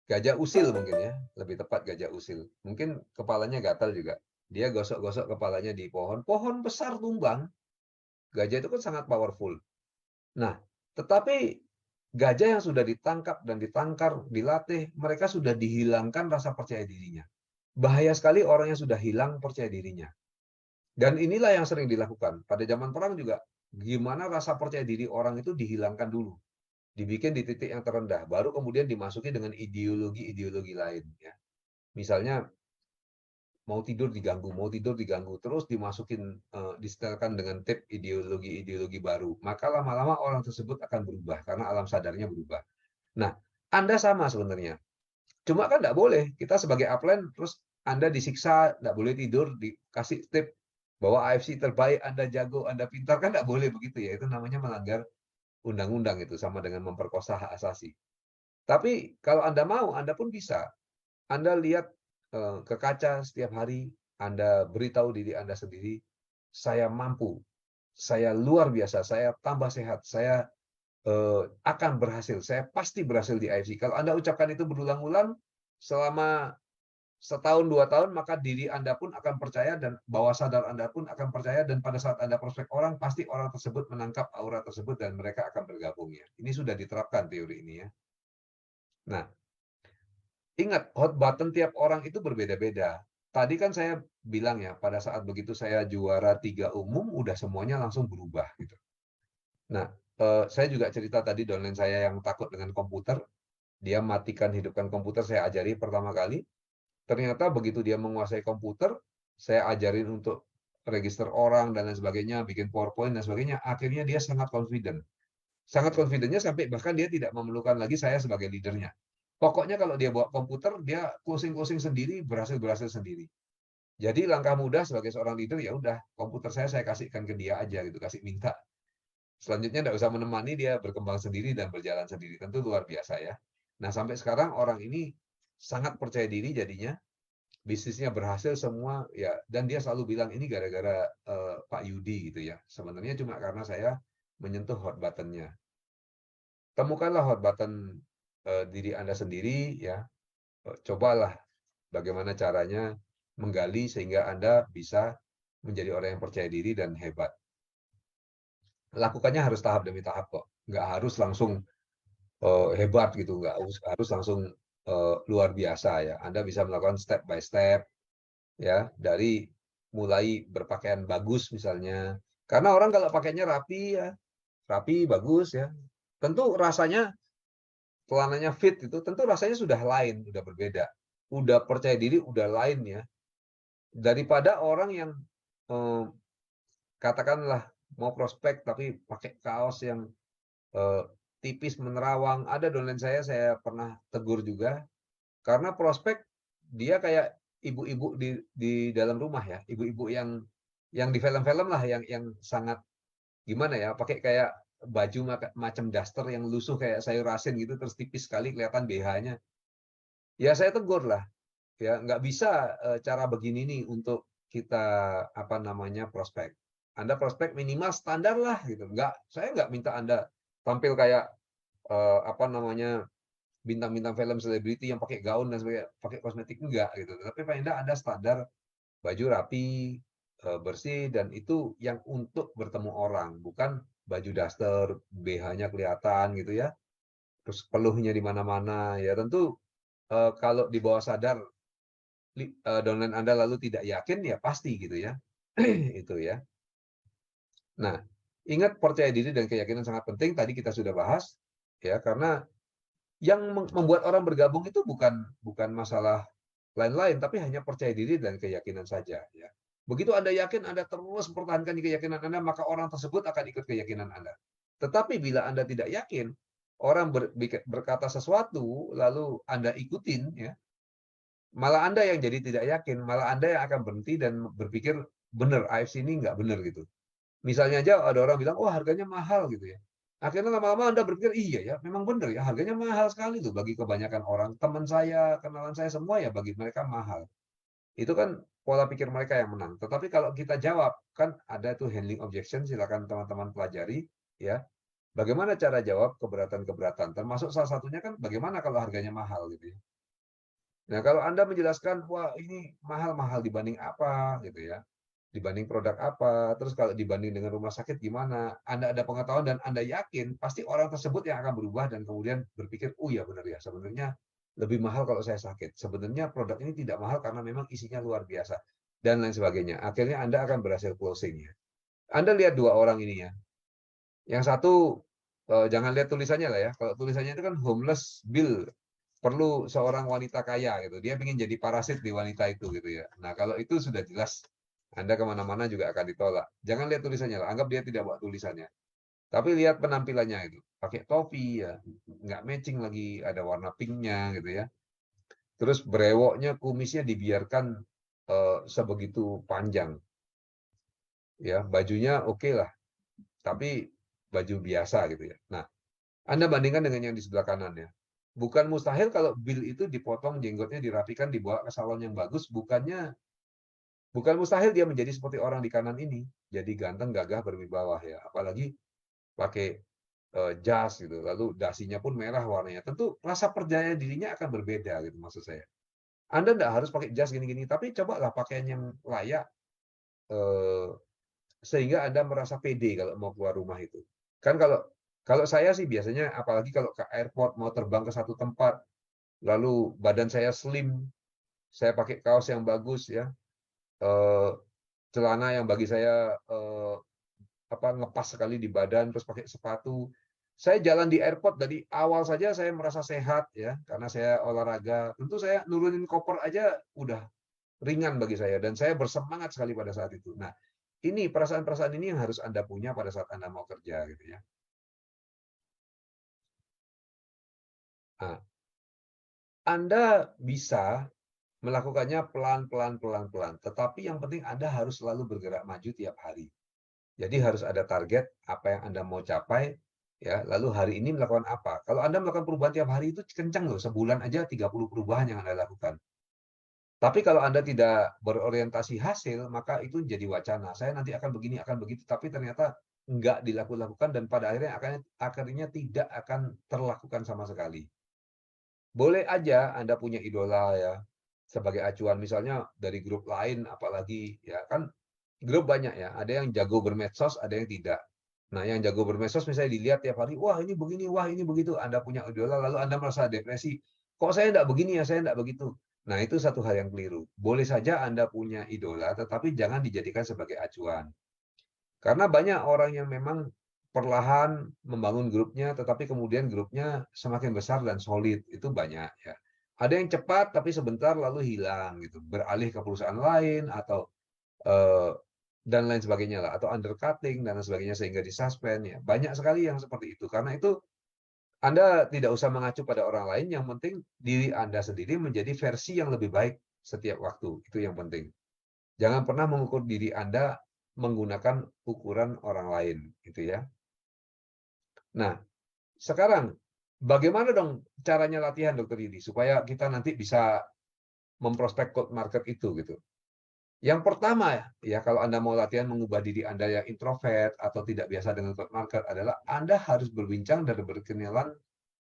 gajah usil mungkin ya, lebih tepat gajah usil. Mungkin kepalanya gatal juga. Dia gosok-gosok kepalanya di pohon. Pohon besar tumbang. Gajah itu kan sangat powerful. Nah, tetapi gajah yang sudah ditangkap dan ditangkar, dilatih, mereka sudah dihilangkan rasa percaya dirinya. Bahaya sekali orang yang sudah hilang percaya dirinya. Dan inilah yang sering dilakukan. Pada zaman perang juga, gimana rasa percaya diri orang itu dihilangkan dulu. Dibikin di titik yang terendah, baru kemudian dimasuki dengan ideologi-ideologi lain. Ya. Misalnya, mau tidur diganggu, terus dimasukin, disetelkan dengan tip ideologi-ideologi baru. Maka lama-lama orang tersebut akan berubah, karena alam sadarnya berubah. Nah, Anda sama sebenarnya. Cuma kan nggak boleh, kita sebagai upline, terus Anda disiksa, nggak boleh tidur, dikasih tip, bahwa AFC terbaik, Anda jago, Anda pintar, kan nggak boleh begitu ya. Itu namanya melanggar undang-undang itu, sama dengan memperkosa hak asasi. Tapi kalau Anda mau, Anda pun bisa. Anda lihat ke kaca setiap hari, Anda beritahu diri Anda sendiri, saya mampu, saya luar biasa, saya tambah sehat, saya akan berhasil, saya pasti berhasil di AFC. Kalau Anda ucapkan itu berulang-ulang, selama setahun, 2 tahun, maka diri Anda pun akan percaya dan bawah sadar Anda pun akan percaya, dan pada saat Anda prospek orang, pasti orang tersebut menangkap aura tersebut dan mereka akan bergabung ya. Ini sudah diterapkan teori ini ya. Nah, ingat hot button tiap orang itu berbeda-beda. Tadi kan saya bilang ya, pada saat begitu saya juara 3 umum, udah semuanya langsung berubah gitu. Nah, saya juga cerita tadi downline saya yang takut dengan komputer, dia matikan hidupkan komputer, saya ajari pertama kali. Ternyata begitu dia menguasai komputer, saya ajarin untuk register orang dan lain sebagainya, bikin PowerPoint dan sebagainya, akhirnya dia sangat confident. Sangat confidentnya sampai bahkan dia tidak memerlukan lagi saya sebagai leadernya. Pokoknya kalau dia bawa komputer, dia closing sendiri, berhasil sendiri. Jadi langkah mudah sebagai seorang leader, ya udah, komputer saya kasihkan ke dia aja gitu, kasih minta. Selanjutnya tidak usah menemani, dia berkembang sendiri dan berjalan sendiri. Tentu luar biasa ya. Nah, sampai sekarang orang ini sangat percaya diri jadinya, bisnisnya berhasil semua ya, dan dia selalu bilang ini gara-gara Pak Yudi gitu ya. Sebenarnya cuma karena saya menyentuh hot button-nya. Temukanlah hot button diri Anda sendiri ya. Cobalah bagaimana caranya menggali sehingga Anda bisa menjadi orang yang percaya diri dan hebat. Lakukannya harus tahap demi tahap kok. Nggak harus langsung hebat gitu, nggak harus langsung luar biasa ya. Anda bisa melakukan step by step ya, dari mulai berpakaian bagus misalnya. Karena orang kalau pakainya rapi ya, rapi bagus ya, tentu rasanya celananya fit itu tentu rasanya sudah lain, sudah berbeda. Udah percaya diri udah lain ya. Daripada orang yang katakanlah mau prospek tapi pakai kaos yang tipis menerawang. Ada downline saya pernah tegur juga, karena prospek dia kayak ibu-ibu di dalam rumah ya, ibu-ibu yang di film-film lah, yang sangat gimana ya, pakai kayak baju macam daster yang lusuh kayak sayur asin gitu, terus tipis sekali kelihatan BH-nya. Ya saya tegur lah, ya nggak bisa cara begini nih untuk kita apa namanya prospek. Anda prospek minimal standar lah gitu. Saya nggak minta Anda tampil kayak apa namanya bintang-bintang film selebriti yang pakai gaun dan sebagainya, pakai kosmetik enggak gitu. Tapi paling enggak ada standar baju rapi, bersih, dan itu yang untuk bertemu orang, bukan baju daster, BH-nya kelihatan gitu ya. Terus peluhnya di mana-mana ya. Tentu kalau di bawah sadar downline Anda lalu tidak yakin ya pasti gitu ya. Itu ya. Nah, ingat percaya diri dan keyakinan sangat penting, tadi kita sudah bahas ya, karena Yang membuat orang bergabung itu bukan masalah lain-lain, tapi hanya percaya diri dan keyakinan saja. Ya. Begitu Anda yakin, Anda terus mempertahankan keyakinan Anda, maka orang tersebut akan ikut keyakinan Anda. Tetapi bila Anda tidak yakin, orang berkata sesuatu, lalu Anda ikutin, ya, malah Anda yang jadi tidak yakin, malah Anda yang akan berhenti dan berpikir, benar, AFC ini nggak benar gitu. Misalnya aja ada orang bilang, oh harganya mahal gitu ya. Akhirnya lama-lama Anda berpikir, iya ya, memang benar ya, harganya mahal sekali tuh bagi kebanyakan orang. Teman saya, kenalan saya semua ya bagi mereka mahal. Itu kan pola pikir mereka yang menang. Tetapi kalau kita jawab, kan ada tuh handling objection, silakan teman-teman pelajari ya. Bagaimana cara jawab keberatan-keberatan? Termasuk salah satunya kan bagaimana kalau harganya mahal gitu ya. Nah, kalau Anda menjelaskan, wah ini mahal-mahal dibanding apa gitu ya. Dibanding produk apa, terus kalau dibanding dengan rumah sakit gimana, Anda ada pengetahuan dan Anda yakin, pasti orang tersebut yang akan berubah dan kemudian berpikir, oh ya benar ya, sebenarnya lebih mahal kalau saya sakit. Sebenarnya produk ini tidak mahal karena memang isinya luar biasa. Dan lain sebagainya. Akhirnya Anda akan berhasil closing ya. Anda lihat dua orang ini ya. Yang satu, jangan lihat tulisannya lah ya. Kalau tulisannya itu kan homeless bill, perlu seorang wanita kaya gitu. Dia ingin jadi parasit di wanita itu gitu ya. Nah kalau itu sudah jelas Anda kemana-mana juga akan ditolak. Jangan lihat tulisannya lah, anggap dia tidak buat tulisannya. Tapi lihat penampilannya itu, pakai topi ya, nggak matching lagi, ada warna pinknya gitu ya. Terus brewoknya, kumisnya dibiarkan sebegitu panjang, ya bajunya oke lah, tapi baju biasa gitu ya. Nah, Anda bandingkan dengan yang di sebelah kanan ya. Bukan mustahil kalau Bill itu dipotong jenggotnya, dirapikan, dibawa ke salon yang bagus, bukan mustahil dia menjadi seperti orang di kanan ini, jadi ganteng, gagah, berwibawa ya. Apalagi pakai jas gitu, lalu dasinya pun merah warnanya. Tentu rasa percaya dirinya akan berbeda gitu maksud saya. Anda tidak harus pakai jas gini-gini, tapi cobalah pakaian yang layak eh, sehingga Anda merasa pede kalau mau keluar rumah itu. Kan kalau saya sih biasanya, apalagi kalau ke airport mau terbang ke satu tempat, lalu badan saya slim, saya pakai kaos yang bagus ya, eh, celana yang bagi saya ngepas sekali di badan, terus pakai sepatu. Saya jalan di airport dari awal saja saya merasa sehat ya, karena saya olahraga. Tentu saya nurunin koper aja udah ringan bagi saya dan saya bersemangat sekali pada saat itu. Nah, ini perasaan-perasaan ini yang harus Anda punya pada saat Anda mau kerja gitu ya. Nah, Anda bisa melakukannya pelan-pelan, pelan-pelan. Tetapi yang penting Anda harus selalu bergerak maju tiap hari. Jadi harus ada target apa yang Anda mau capai, ya. Lalu hari ini melakukan apa? Kalau Anda melakukan perubahan tiap hari itu kencang loh, sebulan aja 30 perubahan yang Anda lakukan. Tapi kalau Anda tidak berorientasi hasil, maka itu jadi wacana. Saya nanti akan begini, akan begitu, tapi ternyata nggak dilakukan dan pada akhirnya tidak akan terlakukan sama sekali. Boleh aja Anda punya idola ya sebagai acuan, misalnya dari grup lain, apalagi ya kan grup banyak ya, ada yang jago bermedsos, ada yang tidak. Nah, yang jago bermedsos misalnya dilihat tiap hari, wah ini begini, wah ini begitu, Anda punya idola, lalu Anda merasa depresi, kok saya enggak begini ya, saya enggak begitu. Nah, itu satu hal yang keliru. Boleh saja Anda punya idola, tetapi jangan dijadikan sebagai acuan. Karena banyak orang yang memang perlahan membangun grupnya, tetapi kemudian grupnya semakin besar dan solid. Itu banyak ya. Ada yang cepat tapi sebentar lalu hilang gitu, beralih ke perusahaan lain atau eh, dan lain sebagainya lah, atau undercutting dan lain sebagainya sehingga disuspend ya. Banyak sekali yang seperti itu. Karena itu Anda tidak usah mengacu pada orang lain, yang penting diri Anda sendiri menjadi versi yang lebih baik setiap waktu. Itu yang penting. Jangan pernah mengukur diri Anda menggunakan ukuran orang lain, gitu ya. Nah, sekarang bagaimana dong caranya latihan, Dokter Yudi, supaya kita nanti bisa memprospek cold market itu gitu. Yang pertama ya, kalau Anda mau latihan mengubah diri Anda yang introvert atau tidak biasa dengan cold market adalah Anda harus berbincang dan berkenalan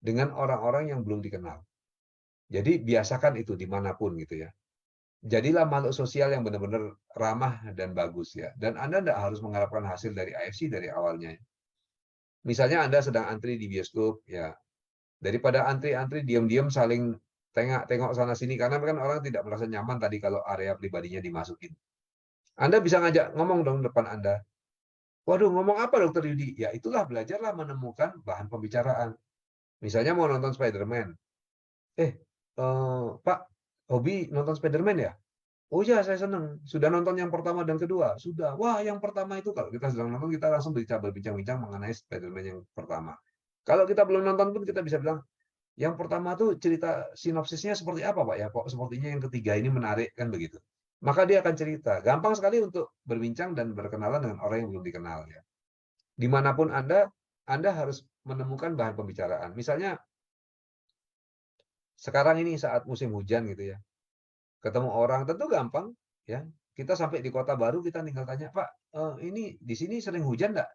dengan orang-orang yang belum dikenal. Jadi biasakan itu dimanapun gitu ya. Jadilah makhluk sosial yang benar-benar ramah dan bagus ya. Dan Anda tidak harus mengharapkan hasil dari AFC dari awalnya. Misalnya Anda sedang antri di bioskop, ya daripada antri-antri diam-diam saling tengok sana sini, karena kan orang tidak merasa nyaman tadi kalau area pribadinya dimasukin. Anda bisa ngajak ngomong dong depan Anda. Waduh, ngomong apa Dokter Yudi? Ya itulah, belajarlah menemukan bahan pembicaraan. Misalnya mau nonton Spider-Man. Pak, hobi nonton Spider-Man ya? Oh iya, saya senang. Sudah nonton yang pertama dan kedua? Sudah. Wah, yang pertama itu kalau kita sedang nonton, kita langsung bisa berbincang-bincang mengenai Spider-Man yang pertama. Kalau kita belum nonton pun kita bisa bilang, yang pertama tuh cerita sinopsisnya seperti apa, Pak ya? Kok sepertinya yang ketiga ini menarik, kan begitu. Maka dia akan cerita. Gampang sekali untuk berbincang dan berkenalan dengan orang yang belum dikenal ya. Dimanapun Anda harus menemukan bahan pembicaraan. Misalnya sekarang ini saat musim hujan gitu ya. Ketemu orang tentu gampang ya. Kita sampai di kota baru kita tinggal tanya, "Pak, ini di sini sering hujan nggak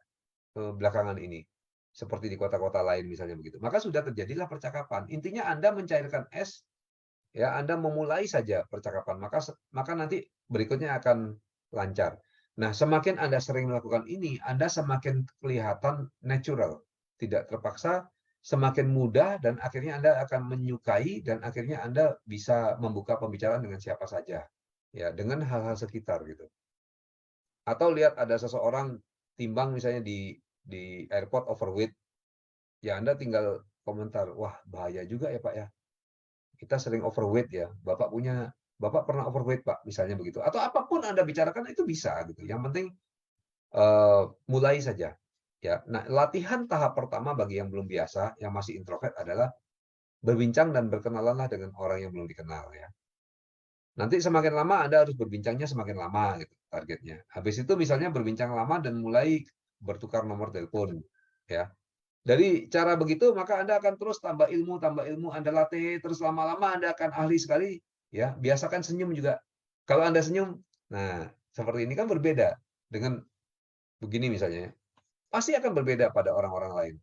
belakangan ini?" Seperti di kota-kota lain misalnya begitu. Maka sudah terjadilah percakapan. Intinya Anda mencairkan es, ya Anda memulai saja percakapan, maka nanti berikutnya akan lancar. Nah, semakin Anda sering melakukan ini, Anda semakin kelihatan natural, tidak terpaksa, semakin mudah, dan akhirnya Anda akan menyukai, dan akhirnya Anda bisa membuka pembicaraan dengan siapa saja, ya dengan hal-hal sekitar gitu. Atau lihat ada seseorang timbang misalnya di airport overweight, ya Anda tinggal komentar, wah bahaya juga ya Pak ya. Kita sering overweight ya. Bapak pernah overweight Pak, misalnya begitu. Atau apapun Anda bicarakan itu bisa gitu. Yang penting mulai saja. Ya. Nah, latihan tahap pertama bagi yang belum biasa, yang masih introvert adalah berbincang dan berkenalanlah dengan orang yang belum dikenal ya. Nanti semakin lama Anda harus berbincangnya semakin lama gitu targetnya. Habis itu misalnya berbincang lama dan mulai bertukar nomor telepon ya. Dari cara begitu maka Anda akan terus tambah ilmu Anda latih, terus lama-lama Anda akan ahli sekali, ya. Biasakan senyum juga. Kalau Anda senyum, nah seperti ini kan berbeda dengan begini misalnya, ya. Pasti akan berbeda pada orang-orang lain.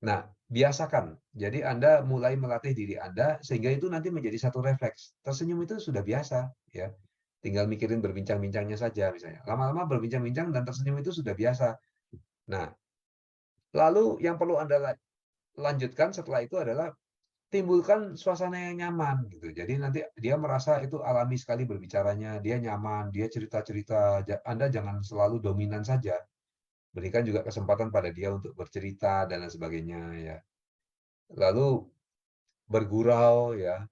Nah, biasakan. Jadi Anda mulai melatih diri Anda sehingga itu nanti menjadi satu refleks. Tersenyum itu sudah biasa, ya. Tinggal mikirin berbincang-bincangnya saja misalnya. Lama-lama berbincang-bincang dan tersenyum itu sudah biasa. Nah, lalu yang perlu Anda lanjutkan setelah itu adalah timbulkan suasana yang nyaman gitu. Jadi nanti dia merasa itu alami sekali berbicaranya, dia nyaman, dia cerita-cerita. Anda jangan selalu dominan saja. Berikan juga kesempatan pada dia untuk bercerita dan lain sebagainya ya. Lalu bergurau ya.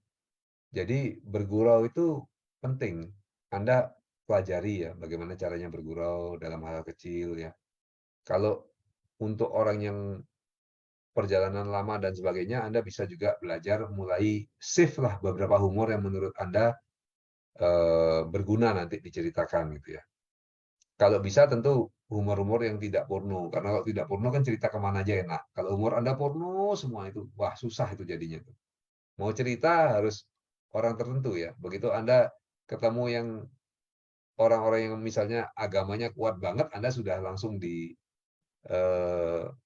Jadi bergurau itu penting. Anda pelajari ya bagaimana caranya bergurau dalam hal kecil ya. Kalau untuk orang yang perjalanan lama dan sebagainya, Anda bisa juga belajar mulai save lah beberapa humor yang menurut Anda berguna nanti diceritakan gitu ya. Kalau bisa tentu humor-humor yang tidak porno, karena kalau tidak porno kan cerita kemana aja enak. Kalau humor Anda porno semua itu, wah susah itu jadinya tuh. Mau cerita harus orang tertentu ya. Begitu Anda ketemu yang orang-orang yang misalnya agamanya kuat banget, Anda sudah langsung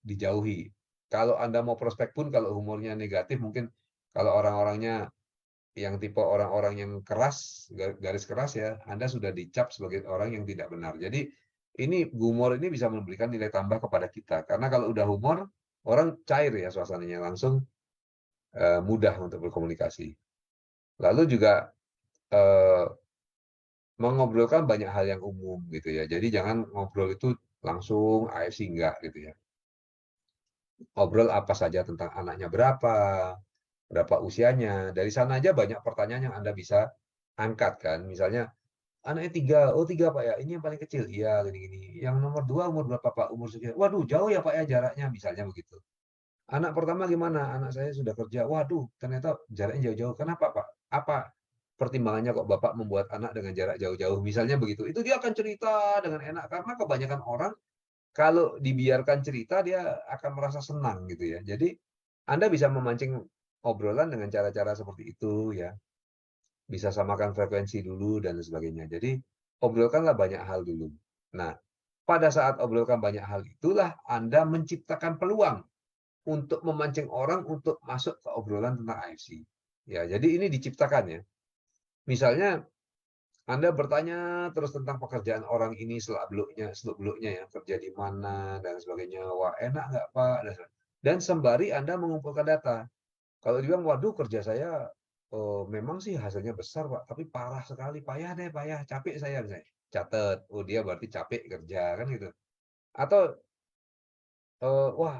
dijauhi. Kalau Anda mau prospek pun kalau humornya negatif mungkin kalau orang-orangnya yang tipe orang-orang yang keras, garis keras ya, Anda sudah dicap sebagai orang yang tidak benar. Jadi ini humor ini bisa memberikan nilai tambah kepada kita. Karena kalau udah humor, orang cair ya suasananya, langsung mudah untuk berkomunikasi. Lalu juga eh, mengobrolkan banyak hal yang umum gitu ya. Jadi jangan ngobrol itu langsung AFC enggak gitu ya. Ngobrol apa saja tentang anaknya berapa usianya. Dari sana aja banyak pertanyaan yang Anda bisa angkat kan. Misalnya, anaknya 3, oh 3 Pak ya, ini yang paling kecil. Iya, gini-gini. Yang nomor 2 umur berapa Pak? Umur sekian. Waduh, jauh ya Pak ya jaraknya, misalnya begitu. Anak pertama gimana? Anak saya sudah kerja. Waduh, ternyata jaraknya jauh-jauh. Kenapa Pak? Apa pertimbangannya kok Bapak membuat anak dengan jarak jauh-jauh? Misalnya begitu. Itu dia akan cerita dengan enak. Karena kebanyakan orang kalau dibiarkan cerita dia akan merasa senang gitu ya. Jadi Anda bisa memancing obrolan dengan cara-cara seperti itu ya. Bisa samakan frekuensi dulu dan sebagainya. Jadi obrolkanlah banyak hal dulu. Nah, pada saat obrolkan banyak hal itulah Anda menciptakan peluang untuk memancing orang untuk masuk ke obrolan tentang AFC. Ya, jadi ini diciptakan ya. Misalnya Anda bertanya terus tentang pekerjaan orang ini seluk-beluknya ya, kerja di mana dan sebagainya. Wah, enak nggak Pak? Dan sembari Anda mengumpulkan data. Kalau dibilang, waduh kerja saya memang sih hasilnya besar Pak, tapi parah sekali, payah deh, payah, capek saya misalnya. Catat, oh dia berarti capek kerja kan gitu. Atau Wah,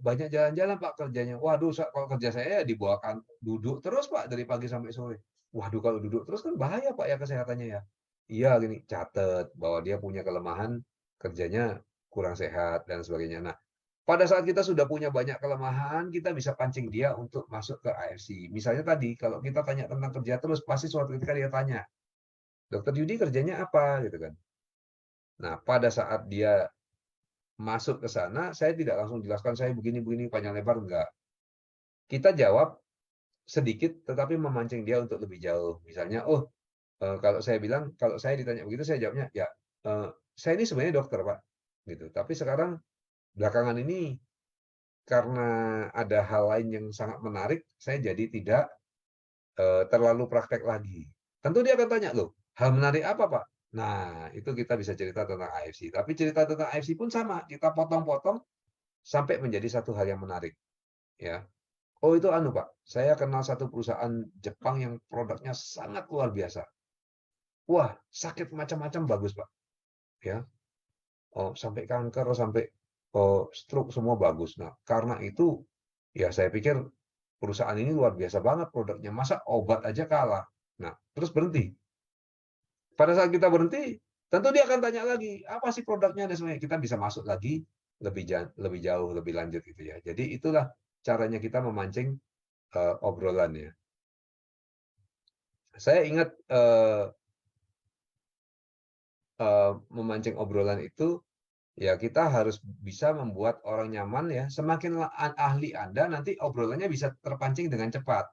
banyak jalan-jalan Pak kerjanya. Waduh, kalau kerja saya ya dibawakan duduk terus Pak dari pagi sampai sore. Waduh, kalau duduk terus kan bahaya Pak ya kesehatannya ya. Iya gini, catat bahwa dia punya kelemahan kerjanya kurang sehat dan sebagainya. Nah, pada saat kita sudah punya banyak kelemahan, kita bisa pancing dia untuk masuk ke AFC. Misalnya tadi, kalau kita tanya tentang kerja terus, pasti suatu ketika dia tanya, Dokter Yudi kerjanya apa? Gitu kan. Nah, pada saat dia masuk ke sana, saya tidak langsung jelaskan saya begini-begini panjang lebar, enggak. Kita jawab sedikit, tetapi memancing dia untuk lebih jauh. Misalnya, oh, kalau saya bilang, kalau saya ditanya begitu, saya jawabnya, ya, saya ini sebenarnya dokter, Pak. Gitu. Tapi sekarang, belakangan ini, karena ada hal lain yang sangat menarik, saya jadi tidak terlalu praktek lagi. Tentu dia akan tanya, loh, hal menarik apa, Pak? Nah, itu kita bisa cerita tentang AFC. Tapi cerita tentang AFC pun sama, kita potong-potong sampai menjadi satu hal yang menarik. Ya, oh itu anu Pak, saya kenal satu perusahaan Jepang yang produknya sangat luar biasa. Wah, sakit macam-macam bagus Pak. Ya, oh sampai kanker, sampai stroke semua bagus. Nah, karena itu ya saya pikir perusahaan ini luar biasa banget produknya. Masa obat aja kalah. Nah, terus berhenti. Pada saat kita berhenti, tentu dia akan tanya lagi, apa sih produknya dan sebagainya. Kita bisa masuk lagi lebih jauh, lebih lanjut gitu ya. Jadi itulah caranya kita memancing obrolannya. Saya ingat memancing obrolan itu, ya kita harus bisa membuat orang nyaman ya. Semakin ahli Anda, nanti obrolannya bisa terpancing dengan cepat.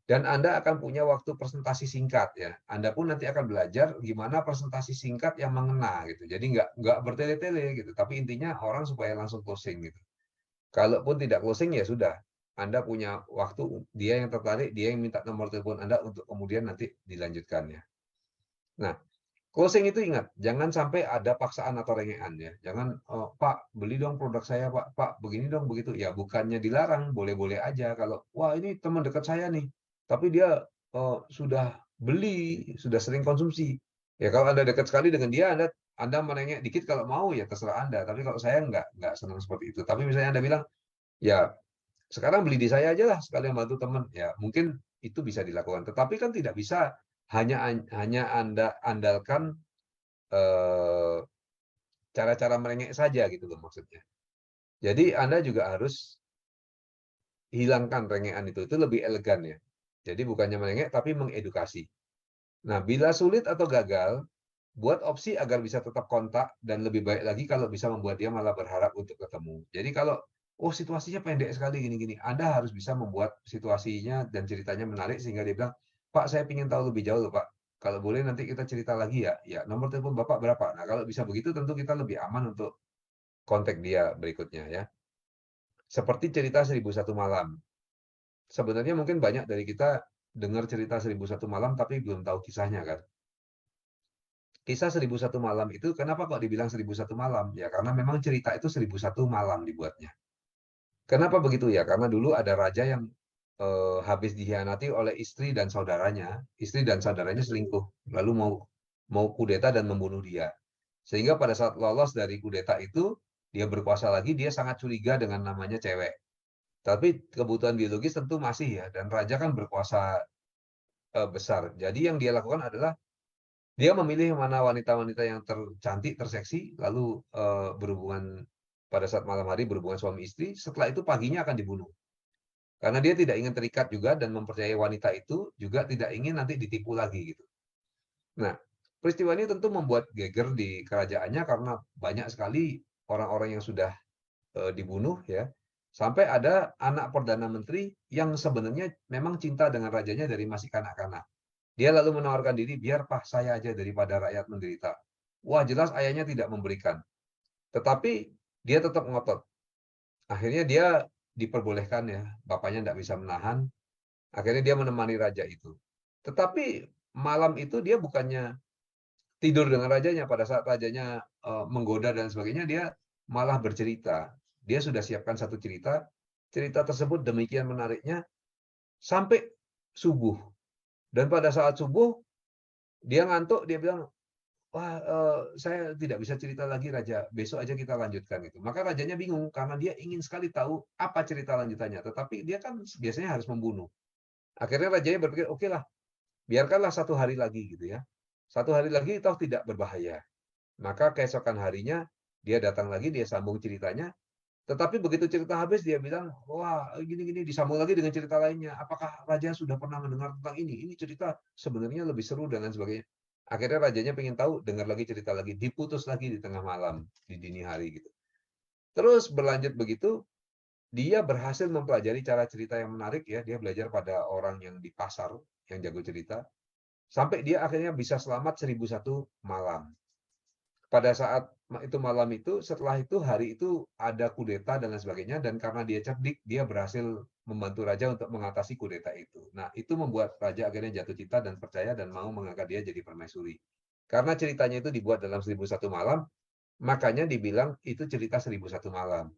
Dan Anda akan punya waktu presentasi singkat ya. Anda pun nanti akan belajar gimana presentasi singkat yang mengena gitu. Jadi nggak bertele-tele gitu. Tapi intinya orang supaya langsung closing gitu. Kalaupun tidak closing ya sudah. Anda punya waktu, dia yang tertarik, dia yang minta nomor telepon Anda untuk kemudian nanti dilanjutkannya. Nah, closing itu ingat, jangan sampai ada paksaan atau rengean ya. Jangan, Pak, beli dong produk saya, Pak. Pak, begini dong, begitu. Ya, bukannya dilarang, boleh-boleh aja. Kalau, wah ini teman dekat saya nih, tapi dia sudah beli, sudah sering konsumsi. Ya, kalau Anda dekat sekali dengan dia, Anda menengok dikit kalau mau, ya terserah Anda. Tapi kalau saya nggak senang seperti itu. Tapi misalnya Anda bilang, ya sekarang beli di saya aja lah, sekalian bantu teman. Ya, mungkin itu bisa dilakukan. Tetapi kan tidak bisa hanya Anda andalkan cara-cara merengek saja gitu loh maksudnya. Jadi Anda juga harus hilangkan rengekan itu lebih elegan ya. Jadi bukannya merengek tapi mengedukasi. Nah, bila sulit atau gagal, buat opsi agar bisa tetap kontak dan lebih baik lagi kalau bisa membuat dia malah berharap untuk ketemu. Jadi kalau oh situasinya pendek sekali gini-gini, Anda harus bisa membuat situasinya dan ceritanya menarik sehingga dia bilang, Pak saya ingin tahu lebih jauh loh Pak. Kalau boleh nanti kita cerita lagi ya. Ya nomor telepon Bapak berapa? Nah kalau bisa begitu tentu kita lebih aman untuk kontak dia berikutnya ya. Seperti cerita 1001 malam. Sebenarnya mungkin banyak dari kita dengar cerita 1001 malam tapi belum tahu kisahnya kan. Kisah 1001 malam itu kenapa kok dibilang 1001 malam? Ya karena memang cerita itu 1001 malam dibuatnya. Kenapa begitu ya? Karena dulu ada raja yang habis dikhianati oleh istri dan saudaranya. Istri dan saudaranya selingkuh, lalu mau kudeta dan membunuh dia. Sehingga pada saat lolos dari kudeta itu, dia berkuasa lagi, dia sangat curiga dengan namanya cewek. Tapi kebutuhan biologis tentu masih ya, dan raja kan berkuasa besar. Jadi yang dia lakukan adalah dia memilih mana wanita-wanita yang tercantik, terseksi, lalu berhubungan pada saat malam hari berhubungan suami istri. Setelah itu paginya akan dibunuh. Karena dia tidak ingin terikat juga dan mempercayai wanita itu juga tidak ingin nanti ditipu lagi gitu. Nah, peristiwa ini tentu membuat geger di kerajaannya karena banyak sekali orang-orang yang sudah dibunuh ya. Sampai ada anak perdana menteri yang sebenarnya memang cinta dengan rajanya dari masih kanak-kanak. Dia lalu menawarkan diri, biar pah saya aja daripada rakyat menderita. Wah jelas ayahnya tidak memberikan. Tetapi dia tetap ngotot. Akhirnya dia diperbolehkan ya, bapaknya tidak bisa menahan. Akhirnya dia menemani raja itu. Tetapi malam itu dia bukannya tidur dengan rajanya. Pada saat rajanya menggoda dan sebagainya, dia malah bercerita. Dia sudah siapkan satu cerita. Cerita tersebut demikian menariknya sampai subuh. Dan pada saat subuh, dia ngantuk, dia bilang, wah, saya tidak bisa cerita lagi Raja, besok aja kita lanjutkan gitu. Maka rajanya bingung karena dia ingin sekali tahu apa cerita lanjutannya, tetapi dia kan biasanya harus membunuh. Akhirnya rajanya berpikir, oke lah, biarkanlah 1 hari lagi gitu ya. 1 hari lagi toh tidak berbahaya. Maka keesokan harinya dia datang lagi, dia sambung ceritanya. Tetapi begitu cerita habis dia bilang, wah gini-gini, disambung lagi dengan cerita lainnya. Apakah Raja sudah pernah mendengar tentang ini? Ini cerita sebenarnya lebih seru dan lain sebagainya. Akhirnya rajanya pengen tahu, dengar lagi cerita lagi, diputus lagi di tengah malam, di dini hari gitu. Terus berlanjut begitu, dia berhasil mempelajari cara cerita yang menarik ya. Dia belajar pada orang yang di pasar yang jago cerita, sampai dia akhirnya bisa selamat 1001 malam. Pada saat itu malam itu, setelah itu hari itu ada kudeta dan lain sebagainya, dan karena dia cerdik, dia berhasil membantu raja untuk mengatasi kudeta itu. Nah, itu membuat raja akhirnya jatuh cinta dan percaya dan mau mengangkat dia jadi permaisuri. Karena ceritanya itu dibuat dalam 1001 malam, makanya dibilang itu cerita 1001 malam.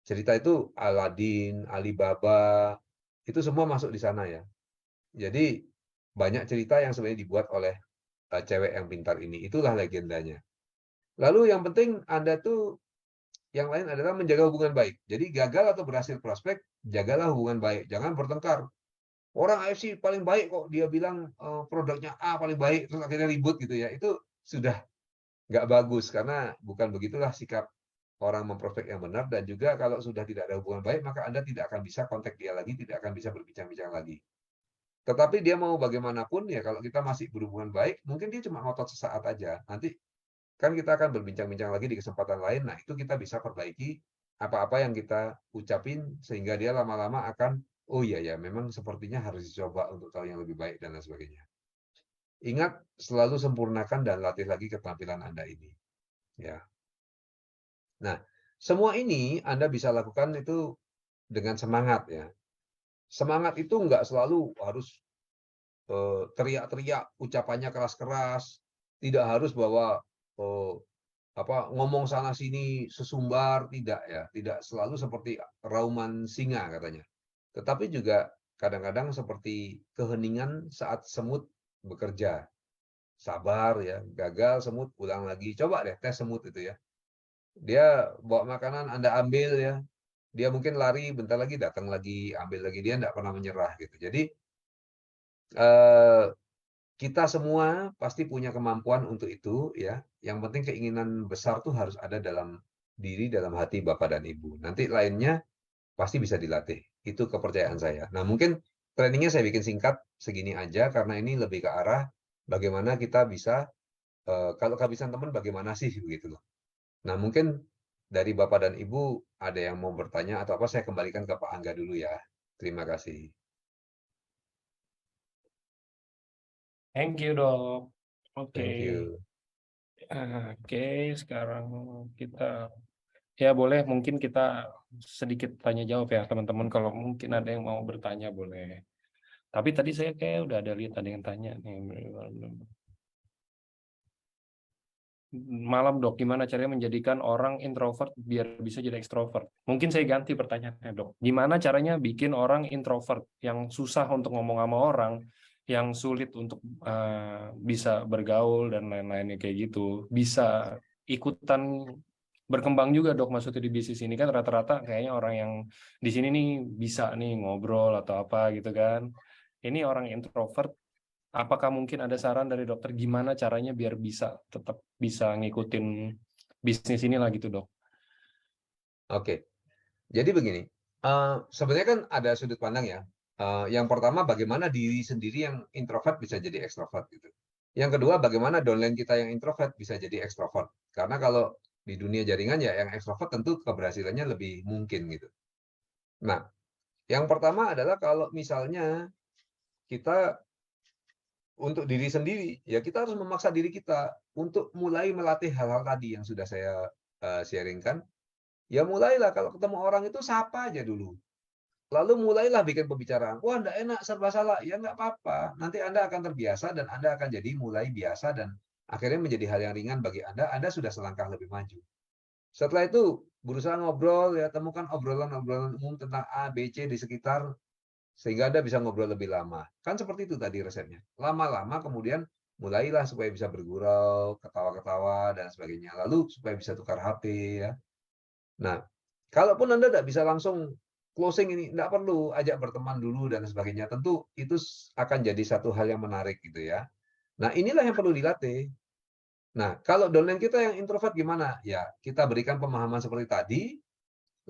Cerita itu Aladin, Alibaba, itu semua masuk di sana ya. Jadi banyak cerita yang sebenarnya dibuat oleh cewek yang pintar ini. Itulah legendanya. Lalu yang penting Anda tuh yang lain adalah menjaga hubungan baik. Jadi gagal atau berhasil prospek, jagalah hubungan baik. Jangan bertengkar. Orang AFC paling baik kok, dia bilang produknya A paling baik, terus akhirnya ribut gitu ya. Itu sudah nggak bagus karena bukan begitulah sikap orang memprospek yang benar, dan juga kalau sudah tidak ada hubungan baik, maka Anda tidak akan bisa kontak dia lagi, tidak akan bisa berbincang-bincang lagi. Tetapi dia mau bagaimanapun ya, kalau kita masih berhubungan baik, mungkin dia cuma ngotot sesaat aja. Nanti kan kita akan berbincang-bincang lagi di kesempatan lain. Nah, itu kita bisa perbaiki apa-apa yang kita ucapin sehingga dia lama-lama akan, oh iya ya, memang sepertinya harus dicoba untuk tahu yang lebih baik dan lain sebagainya. Ingat, selalu sempurnakan dan latih lagi keterampilan Anda ini. Ya. Nah, semua ini Anda bisa lakukan itu dengan semangat ya. Semangat itu nggak selalu harus teriak-teriak, ucapannya keras-keras, tidak harus bahwa eh, ngomong sana sini sesumbar, tidak ya, tidak selalu seperti rauman singa katanya. Tetapi juga kadang-kadang seperti keheningan saat semut bekerja. Sabar ya, gagal semut ulang lagi. Coba deh tes semut itu ya. Dia bawa makanan Anda ambil ya. Dia mungkin lari bentar lagi datang lagi, ambil lagi, dia tidak pernah menyerah gitu. Jadi eh, kita semua pasti punya kemampuan untuk itu ya. Yang penting keinginan besar tuh harus ada dalam diri, dalam hati Bapak dan Ibu. Nanti lainnya pasti bisa dilatih. Itu kepercayaan saya. Nah, mungkin trainingnya saya bikin singkat segini aja karena ini lebih ke arah bagaimana kita bisa kalau kehabisan teman bagaimana sih begitu loh. Nah, mungkin dari Bapak dan Ibu ada yang mau bertanya atau apa, saya kembalikan ke Pak Angga dulu ya. Terima kasih. Thank you, Dok. Oke. Thank you. Oke, sekarang kita ya boleh mungkin kita sedikit tanya jawab ya teman-teman, kalau mungkin ada yang mau bertanya boleh. Tapi tadi saya kayak udah ada lihat ada yang tanya nih. Malam Dok, gimana caranya menjadikan orang introvert biar bisa jadi ekstrovert? Mungkin saya ganti pertanyaannya Dok. Gimana caranya bikin orang introvert yang susah untuk ngomong sama orang, yang sulit untuk bisa bergaul dan lain-lainnya kayak gitu, bisa ikutan berkembang juga Dok, maksudnya di bisnis ini kan rata-rata kayaknya orang yang di sini nih bisa nih ngobrol atau apa gitu kan. Ini orang introvert. Apakah mungkin ada saran dari dokter gimana caranya biar bisa tetap bisa ngikutin bisnis inilah gitu dok? Oke. Jadi begini, sebenarnya kan ada sudut pandang ya. Yang pertama, bagaimana diri sendiri yang introvert bisa jadi ekstrovert gitu. Yang kedua, bagaimana downline kita yang introvert bisa jadi ekstrovert. Karena kalau di dunia jaringan ya yang ekstrovert tentu keberhasilannya lebih mungkin gitu. Nah, yang pertama adalah kalau misalnya kita untuk diri sendiri, ya kita harus memaksa diri kita untuk mulai melatih hal-hal tadi yang sudah saya sharingkan. Ya mulailah kalau ketemu orang itu sapa aja dulu. Lalu mulailah bikin pembicaraan. Wah, enggak enak, serba salah. Ya enggak apa-apa. Nanti Anda akan terbiasa dan Anda akan jadi mulai biasa dan akhirnya menjadi hal yang ringan bagi Anda. Anda sudah selangkah lebih maju. Setelah itu berusaha ngobrol ya, temukan obrolan-obrolan umum tentang A, B, C di sekitar sehingga Anda bisa ngobrol lebih lama. Kan seperti itu tadi resepnya. Lama-lama kemudian mulailah supaya bisa bergurau, ketawa-ketawa dan sebagainya. Lalu supaya bisa tukar HP ya. Nah, kalaupun Anda tidak bisa langsung closing ini, tidak perlu ajak berteman dulu dan sebagainya. Tentu itu akan jadi satu hal yang menarik gitu ya. Nah, inilah yang perlu dilatih. Nah, kalau downline kita yang introvert gimana? Ya, kita berikan pemahaman seperti tadi,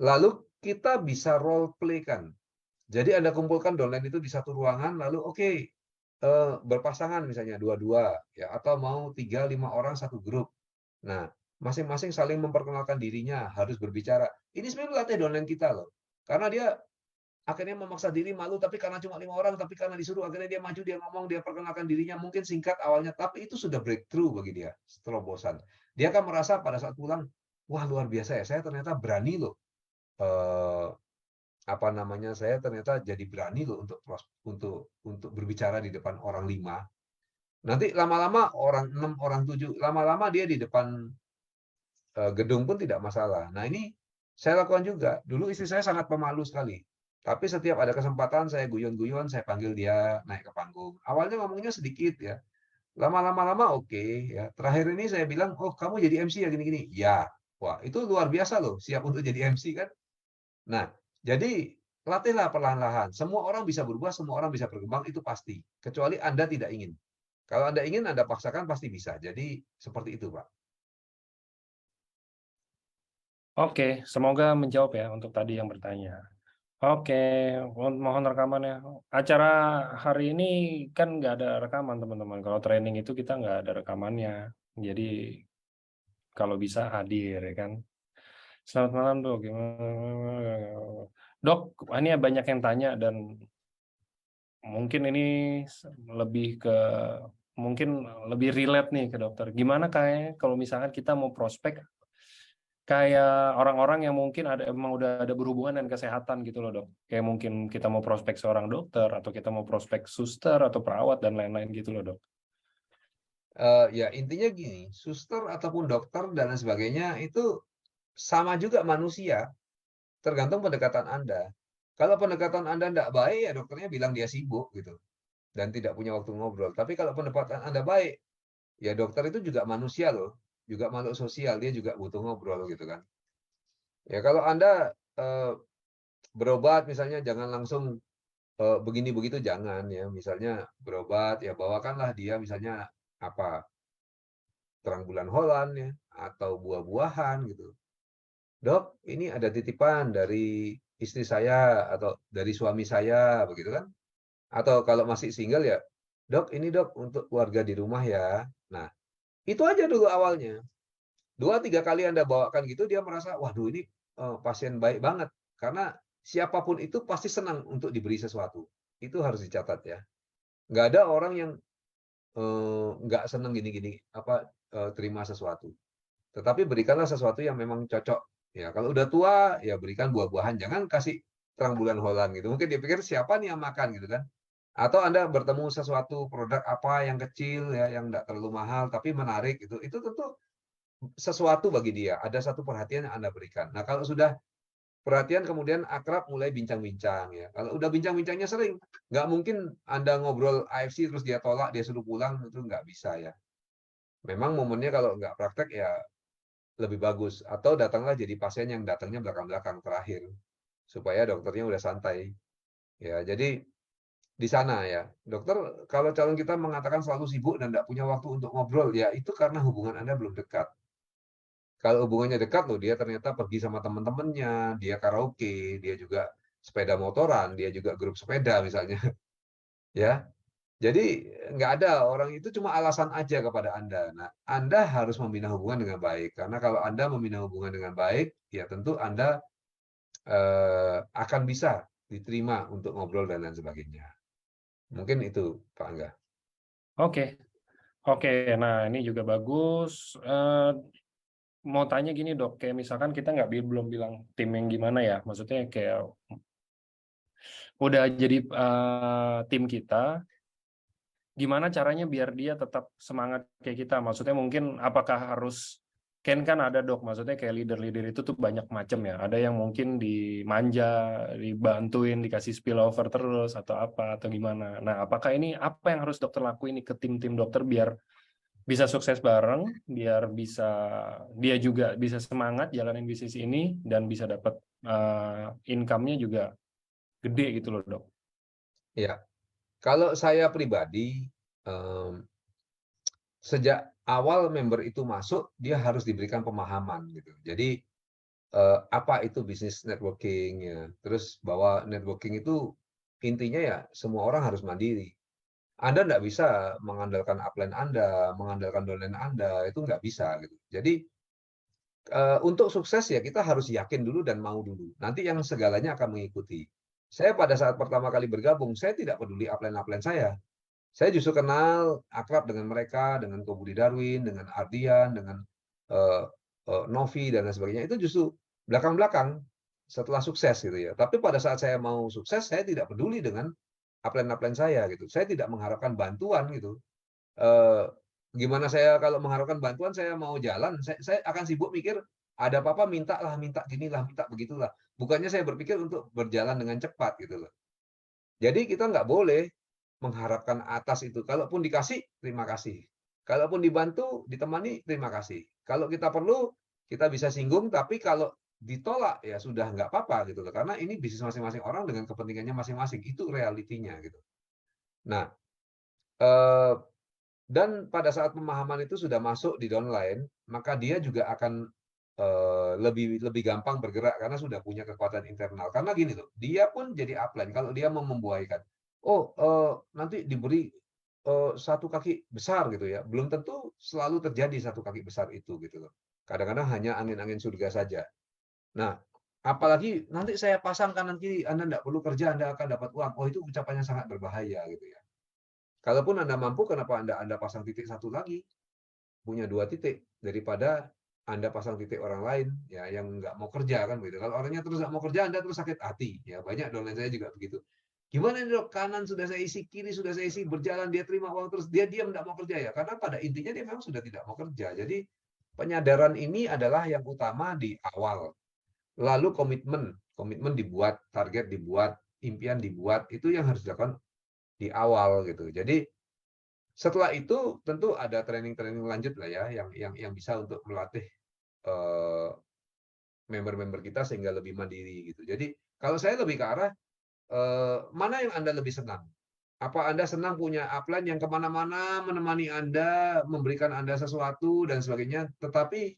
lalu kita bisa role play kan. Jadi Anda kumpulkan downline itu di satu ruangan, lalu oke, berpasangan misalnya dua-dua, ya, atau mau 3-5 orang satu grup. Nah, masing-masing saling memperkenalkan dirinya, harus berbicara. Ini sebenarnya latih downline kita loh. Karena dia akhirnya memaksa diri malu, tapi karena cuma 5 orang, tapi karena disuruh, akhirnya dia maju, dia ngomong, dia perkenalkan dirinya, mungkin singkat awalnya, tapi itu sudah breakthrough bagi dia, terobosan. Dia akan merasa pada saat pulang, wah luar biasa ya, saya ternyata berani loh, saya ternyata jadi berani loh untuk berbicara di depan orang 5. Nanti lama-lama orang 6, orang 7, lama-lama dia di depan gedung pun tidak masalah. Nah, ini saya lakukan juga. Dulu istri saya sangat pemalu sekali. Tapi setiap ada kesempatan saya guyon-guyon, saya panggil dia naik ke panggung. Awalnya ngomongnya sedikit ya. Lama-lama oke ya. Terakhir ini saya bilang, "Oh, kamu jadi MC ya gini-gini." Ya. Wah, itu luar biasa loh, siap untuk jadi MC kan. Nah, jadi latihlah perlahan-lahan. Semua orang bisa berubah, semua orang bisa berkembang, itu pasti. Kecuali Anda tidak ingin. Kalau Anda ingin, Anda paksakan pasti bisa. Jadi seperti itu, Pak. Oke, semoga menjawab ya untuk tadi yang bertanya. Oke, mohon rekamannya. Acara hari ini kan nggak ada rekaman, teman-teman. Kalau training itu kita nggak ada rekamannya. Jadi kalau bisa hadir, ya kan. Selamat malam, Dok. Dok, ini banyak yang tanya dan mungkin ini mungkin lebih relate nih ke dokter. Gimana kayak kalau misalkan kita mau prospek kayak orang-orang yang mungkin emang udah ada berhubungan dengan kesehatan gitu loh, Dok. Kayak mungkin kita mau prospek seorang dokter atau kita mau prospek suster atau perawat dan lain-lain gitu loh, Dok. Ya intinya gini, suster ataupun dokter dan lain sebagainya itu sama juga manusia, tergantung pendekatan Anda. Kalau pendekatan Anda tidak baik, ya dokternya bilang dia sibuk gitu dan tidak punya waktu ngobrol. Tapi kalau pendekatan Anda baik, ya dokter itu juga manusia loh, juga makhluk sosial, dia juga butuh ngobrol gitu kan. Ya kalau Anda berobat misalnya jangan langsung begini begitu jangan ya. Misalnya berobat ya bawakanlah dia misalnya apa terang bulan Holland ya atau buah-buahan gitu. Dok, ini ada titipan dari istri saya atau dari suami saya begitu kan? Atau kalau masih single ya, Dok, ini Dok untuk keluarga di rumah ya. Nah, itu aja dulu awalnya. 2-3 kali Anda bawakan gitu dia merasa, waduh ini pasien baik banget. Karena siapapun itu pasti senang untuk diberi sesuatu. Itu harus dicatat ya. Nggak ada orang yang nggak senang gini-gini terima sesuatu. Tetapi berikanlah sesuatu yang memang cocok. Ya, kalau udah tua, ya berikan buah-buahan. Jangan kasih terang bulan Holland gitu. Mungkin dia pikir siapa nih yang makan gitu kan. Atau Anda bertemu sesuatu produk apa yang kecil ya, yang tidak terlalu mahal tapi menarik gitu. Itu tentu sesuatu bagi dia. Ada satu perhatian yang Anda berikan. Nah, kalau sudah perhatian kemudian akrab mulai bincang-bincang ya. Kalau udah bincang-bincangnya sering, nggak mungkin Anda ngobrol AFC terus dia tolak, dia suruh pulang, itu nggak bisa ya. Memang momennya kalau nggak praktek ya lebih bagus. Atau datanglah jadi pasien yang datangnya belakang-belakang terakhir. Supaya dokternya udah santai. Ya, jadi di sana ya. Dokter, kalau calon kita mengatakan selalu sibuk dan tidak punya waktu untuk ngobrol, ya itu karena hubungan Anda belum dekat. Kalau hubungannya dekat loh, dia ternyata pergi sama teman-temannya, dia karaoke, dia juga sepeda motoran, dia juga grup sepeda misalnya. Ya, jadi nggak ada orang itu cuma alasan aja kepada Anda. Nah, Anda harus membina hubungan dengan baik. Karena kalau Anda membina hubungan dengan baik, ya tentu Anda akan bisa diterima untuk ngobrol dan lain sebagainya. Mungkin itu, Pak Angga. Oke, oke. Nah, ini juga bagus. Mau tanya gini, Dok. Kayak misalkan kita belum bilang tim yang gimana ya. Maksudnya kayak udah jadi tim kita, gimana caranya biar dia tetap semangat kayak kita? Maksudnya mungkin apakah harus Ken kan ada dok, maksudnya kayak leader-leader itu tuh banyak macam ya. Ada yang mungkin dimanja, dibantuin, dikasih spillover terus atau apa atau gimana. Nah, apakah ini apa yang harus dokter lakuin nih ke tim-tim dokter biar bisa sukses bareng, biar bisa dia juga bisa semangat jalanin bisnis ini dan bisa dapat income-nya juga gede gitu loh dok. Ya, kalau saya pribadi, sejak awal member itu masuk, dia harus diberikan pemahaman gitu. Jadi apa itu bisnis networking ya. Terus bahwa networking itu intinya ya semua orang harus mandiri. Anda nggak bisa mengandalkan upline Anda, mengandalkan downline Anda, itu nggak bisa gitu. Jadi untuk sukses ya kita harus yakin dulu dan mau dulu. Nanti yang segalanya akan mengikuti. Saya pada saat pertama kali bergabung, saya tidak peduli upline-upline saya. Saya justru kenal, akrab dengan mereka, dengan Ko Budi Darwin, dengan Ardian, dengan eh, Novi dan lain sebagainya. Itu justru belakang-belakang setelah sukses gitu ya. Tapi pada saat saya mau sukses, saya tidak peduli dengan upline-upline saya gitu. Saya tidak mengharapkan bantuan gitu. Eh, Gimana saya kalau mengharapkan bantuan, saya mau jalan, saya akan sibuk mikir ada apa-apa minta lah, minta ginilah, minta begitulah. Bukannya saya berpikir untuk berjalan dengan cepat gitu loh. Jadi kita nggak boleh mengharapkan atas itu. Kalaupun dikasih, terima kasih. Kalaupun dibantu, ditemani, terima kasih. Kalau kita perlu, kita bisa singgung, tapi kalau ditolak ya sudah nggak apa-apa gitu loh. Karena ini bisnis masing-masing orang dengan kepentingannya masing-masing. Itu realitinya gitu. Nah, eh, dan pada saat pemahaman itu sudah masuk di downline, maka dia juga akan lebih lebih gampang bergerak karena sudah punya kekuatan internal. Karena gini loh, dia pun jadi upline kalau dia mau membuahkan. Oh, nanti diberi satu kaki besar gitu ya. Belum tentu selalu terjadi satu kaki besar itu gitu loh. Kadang-kadang hanya angin-angin surga saja. Nah, apalagi nanti saya pasang kanan kiri, Anda tidak perlu kerja, Anda akan dapat uang. Oh, itu ucapannya sangat berbahaya gitu ya. Kalaupun Anda mampu, kenapa Anda pasang titik satu lagi? Punya 2 titik daripada Anda pasang titik orang lain ya yang nggak mau kerja kan begitu. Kalau orangnya terus nggak mau kerja, Anda terus sakit hati. Ya banyak downline saya juga begitu. Gimana ini dok, kanan sudah saya isi, kiri sudah saya isi, berjalan dia terima uang terus dia diam nggak mau kerja ya. Karena pada intinya dia memang sudah tidak mau kerja. Jadi penyadaran ini adalah yang utama di awal. Lalu komitmen, komitmen dibuat, target dibuat, impian dibuat, itu yang harus dilakukan di awal gitu. Jadi setelah itu tentu ada training-training lanjut lah ya yang bisa untuk melatih member-member kita sehingga lebih mandiri gitu. Jadi kalau saya lebih ke arah mana yang Anda lebih senang? Apa Anda senang punya upline yang kemana-mana menemani Anda, memberikan Anda sesuatu dan sebagainya, tetapi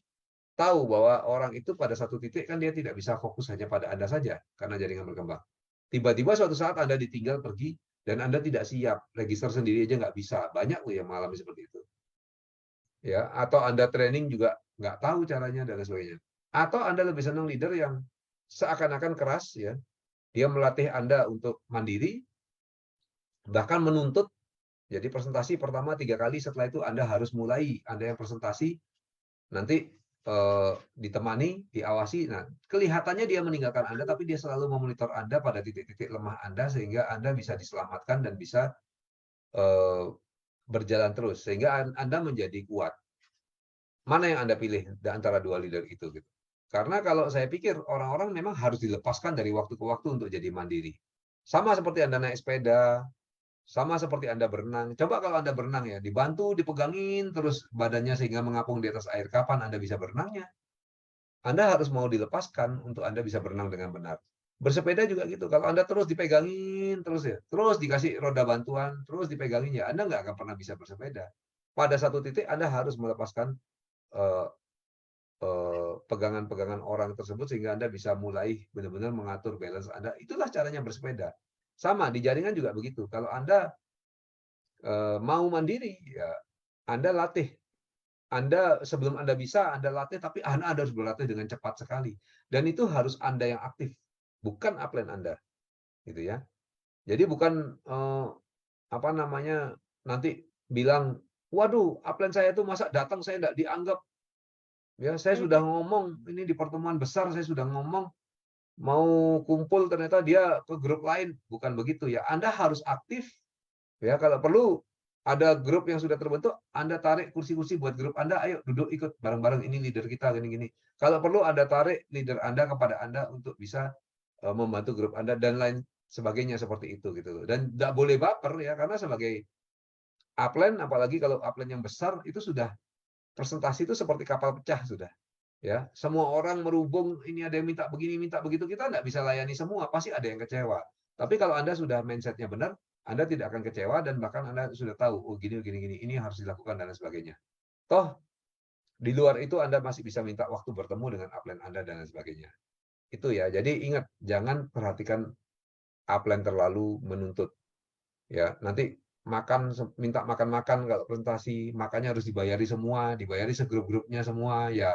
tahu bahwa orang itu pada satu titik kan dia tidak bisa fokus hanya pada Anda saja karena jaringan berkembang. Tiba-tiba suatu saat Anda ditinggal pergi dan Anda tidak siap, register sendiri aja nggak bisa. Banyak loh yang mengalami seperti itu. Ya, atau Anda training juga nggak tahu caranya dan lain sebagainya. Atau Anda lebih senang leader yang seakan-akan keras ya, dia melatih Anda untuk mandiri, bahkan menuntut. Jadi presentasi pertama 3 kali, setelah itu Anda harus mulai, Anda yang presentasi, nanti ditemani, diawasi. Nah, kelihatannya dia meninggalkan Anda, tapi dia selalu memonitor Anda pada titik-titik lemah Anda sehingga Anda bisa diselamatkan dan bisa berjalan terus sehingga Anda menjadi kuat. Mana yang Anda pilih di antara dua leader itu gitu. Karena kalau saya pikir orang-orang memang harus dilepaskan dari waktu ke waktu untuk jadi mandiri. Sama seperti Anda naik sepeda, sama seperti Anda berenang. Coba kalau Anda berenang ya, dibantu, dipegangin terus badannya sehingga mengapung di atas air. Kapan Anda bisa berenangnya? Anda harus mau dilepaskan untuk Anda bisa berenang dengan benar. Bersepeda juga gitu. Kalau Anda terus dipegangin terus ya, terus dikasih roda bantuan, terus dipegangin ya, Anda nggak akan pernah bisa bersepeda. Pada satu titik Anda harus melepaskan eh, pegangan-pegangan orang tersebut sehingga Anda bisa mulai benar-benar mengatur balance Anda. Itulah caranya bersepeda. Sama di jaringan juga begitu. Kalau Anda mau mandiri, ya Anda latih. Anda sebelum Anda bisa, Anda latih, tapi Anda harus berlatih dengan cepat sekali. Dan itu harus Anda yang aktif, bukan upline Anda, gitu ya. Jadi bukan apa namanya nanti bilang, waduh, upline saya itu masa datang saya tidak dianggap. Ya, saya sudah ngomong ini di pertemuan besar, saya sudah ngomong mau kumpul ternyata dia ke grup lain, bukan begitu ya. Anda harus aktif ya kalau perlu Ada grup yang sudah terbentuk, Anda tarik kursi-kursi buat grup Anda, ayo duduk ikut bareng-bareng, ini leader kita gini-gini. Kalau perlu Anda tarik leader Anda kepada Anda untuk bisa membantu grup Anda dan lain sebagainya seperti itu gitu loh. Dan tidak boleh baper ya, karena sebagai upline, apalagi kalau upline yang besar, itu sudah presentasi itu seperti kapal pecah sudah. Ya, semua orang merubung, ini ada yang minta begini, minta begitu, kita nggak bisa layani semua, pasti ada yang kecewa. Tapi kalau Anda sudah mindsetnya benar, Anda tidak akan kecewa dan bahkan Anda sudah tahu, oh gini, gini, gini, ini harus dilakukan dan lain sebagainya. Toh, di luar itu Anda masih bisa minta waktu bertemu dengan upline Anda dan lain sebagainya. Itu ya, jadi ingat, jangan perhatikan upline terlalu menuntut. Ya, nanti minta makan-makan kalau presentasi, makannya harus dibayari semua, dibayari segrup-grupnya semua, ya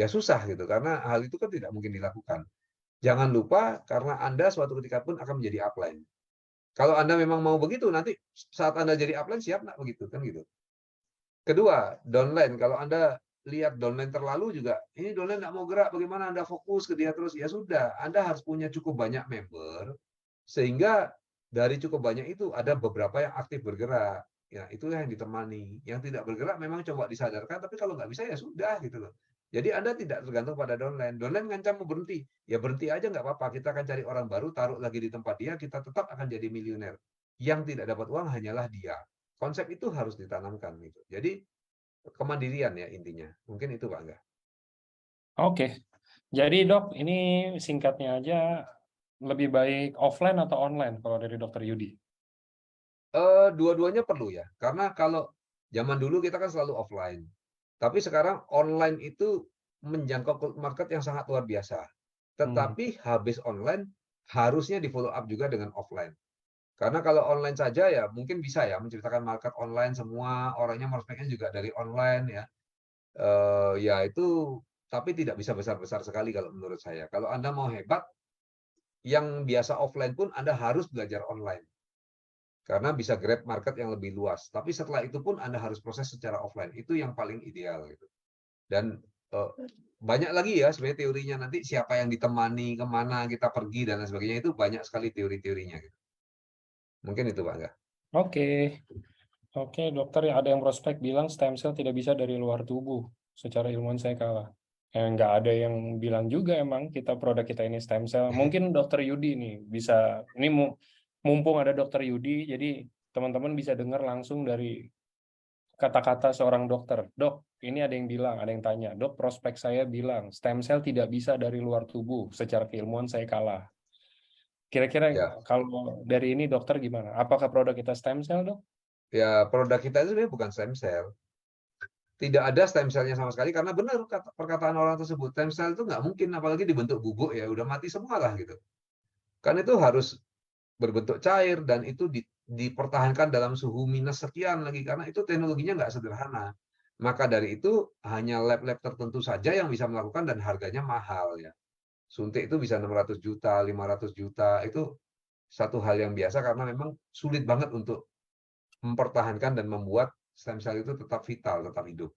susah gitu, karena hal itu kan tidak mungkin dilakukan. Jangan lupa, karena Anda suatu ketika pun akan menjadi upline. Kalau Anda memang mau begitu, nanti saat Anda jadi upline, siap nggak begitu? Kan gitu. Kedua, downline. Kalau Anda lihat downline terlalu juga, ini downline nggak mau gerak, bagaimana Anda fokus ke dia terus? Ya sudah, Anda harus punya cukup banyak member, sehingga dari cukup banyak itu ada beberapa yang aktif bergerak. Ya, itulah yang ditemani. Yang tidak bergerak memang coba disadarkan, tapi kalau nggak bisa ya sudah gitu loh. Jadi Anda tidak tergantung pada downline. Downline ngancam mau berhenti, ya berhenti aja nggak apa-apa. Kita akan cari orang baru, taruh lagi di tempat dia, kita tetap akan jadi miliuner. Yang tidak dapat uang hanyalah dia. Konsep itu harus ditanamkan gitu. Jadi kemandirian ya intinya. Mungkin itu Pak Angga. Oke. Jadi dok, ini singkatnya aja, lebih baik offline atau online kalau dari dokter Yudi? Dua-duanya perlu ya. Karena kalau zaman dulu kita kan selalu offline. Tapi sekarang online itu menjangkau market yang sangat luar biasa. Tetapi habis online harusnya di-follow up juga dengan offline. Karena kalau online saja ya mungkin bisa ya menceritakan market online semua, orangnya prospeknya juga dari online ya. Ya itu, tapi tidak bisa besar-besar sekali kalau menurut saya. Kalau Anda mau hebat, yang biasa offline pun Anda harus belajar online. Karena bisa grab market yang lebih luas. Tapi setelah itu pun Anda harus proses secara offline. Itu yang paling ideal gitu. Dan banyak lagi ya sebenarnya teorinya, nanti siapa yang ditemani, kemana kita pergi dan lain sebagainya, itu banyak sekali teori-teorinya gitu. Mungkin itu Pak Angga. Oke. Oke, dokter, ya ada yang prospek bilang stem cell tidak bisa dari luar tubuh. Secara ilmuwan saya kalah. Nggak ada yang bilang juga emang produk kita ini stem cell. Mungkin dokter Yudi nih bisa, ini mumpung ada dokter Yudi, jadi teman-teman bisa dengar langsung dari kata-kata seorang dokter. Dok, ini ada yang bilang, ada yang tanya, dok, prospek saya bilang stem cell tidak bisa dari luar tubuh. Secara keilmuan saya kalah. Kira-kira Ya, kalau dari ini dokter gimana? Apakah produk kita stem cell, dok? ya produk kita itu sebenarnya bukan stem cell. Tidak ada stem cell-nya sama sekali, karena benar perkataan orang tersebut. Stem cell itu nggak mungkin, apalagi dibentuk bubuk ya, udah mati semua lah gitu. Kan itu harus berbentuk cair dan itu dipertahankan dalam suhu minus sekian lagi, karena itu teknologinya nggak sederhana. Maka dari itu hanya lab-lab tertentu saja yang bisa melakukan dan harganya mahal ya. Suntik itu bisa 600 juta, 500 juta, itu satu hal yang biasa karena memang sulit banget untuk mempertahankan dan membuat stem cell itu tetap vital, tetap hidup.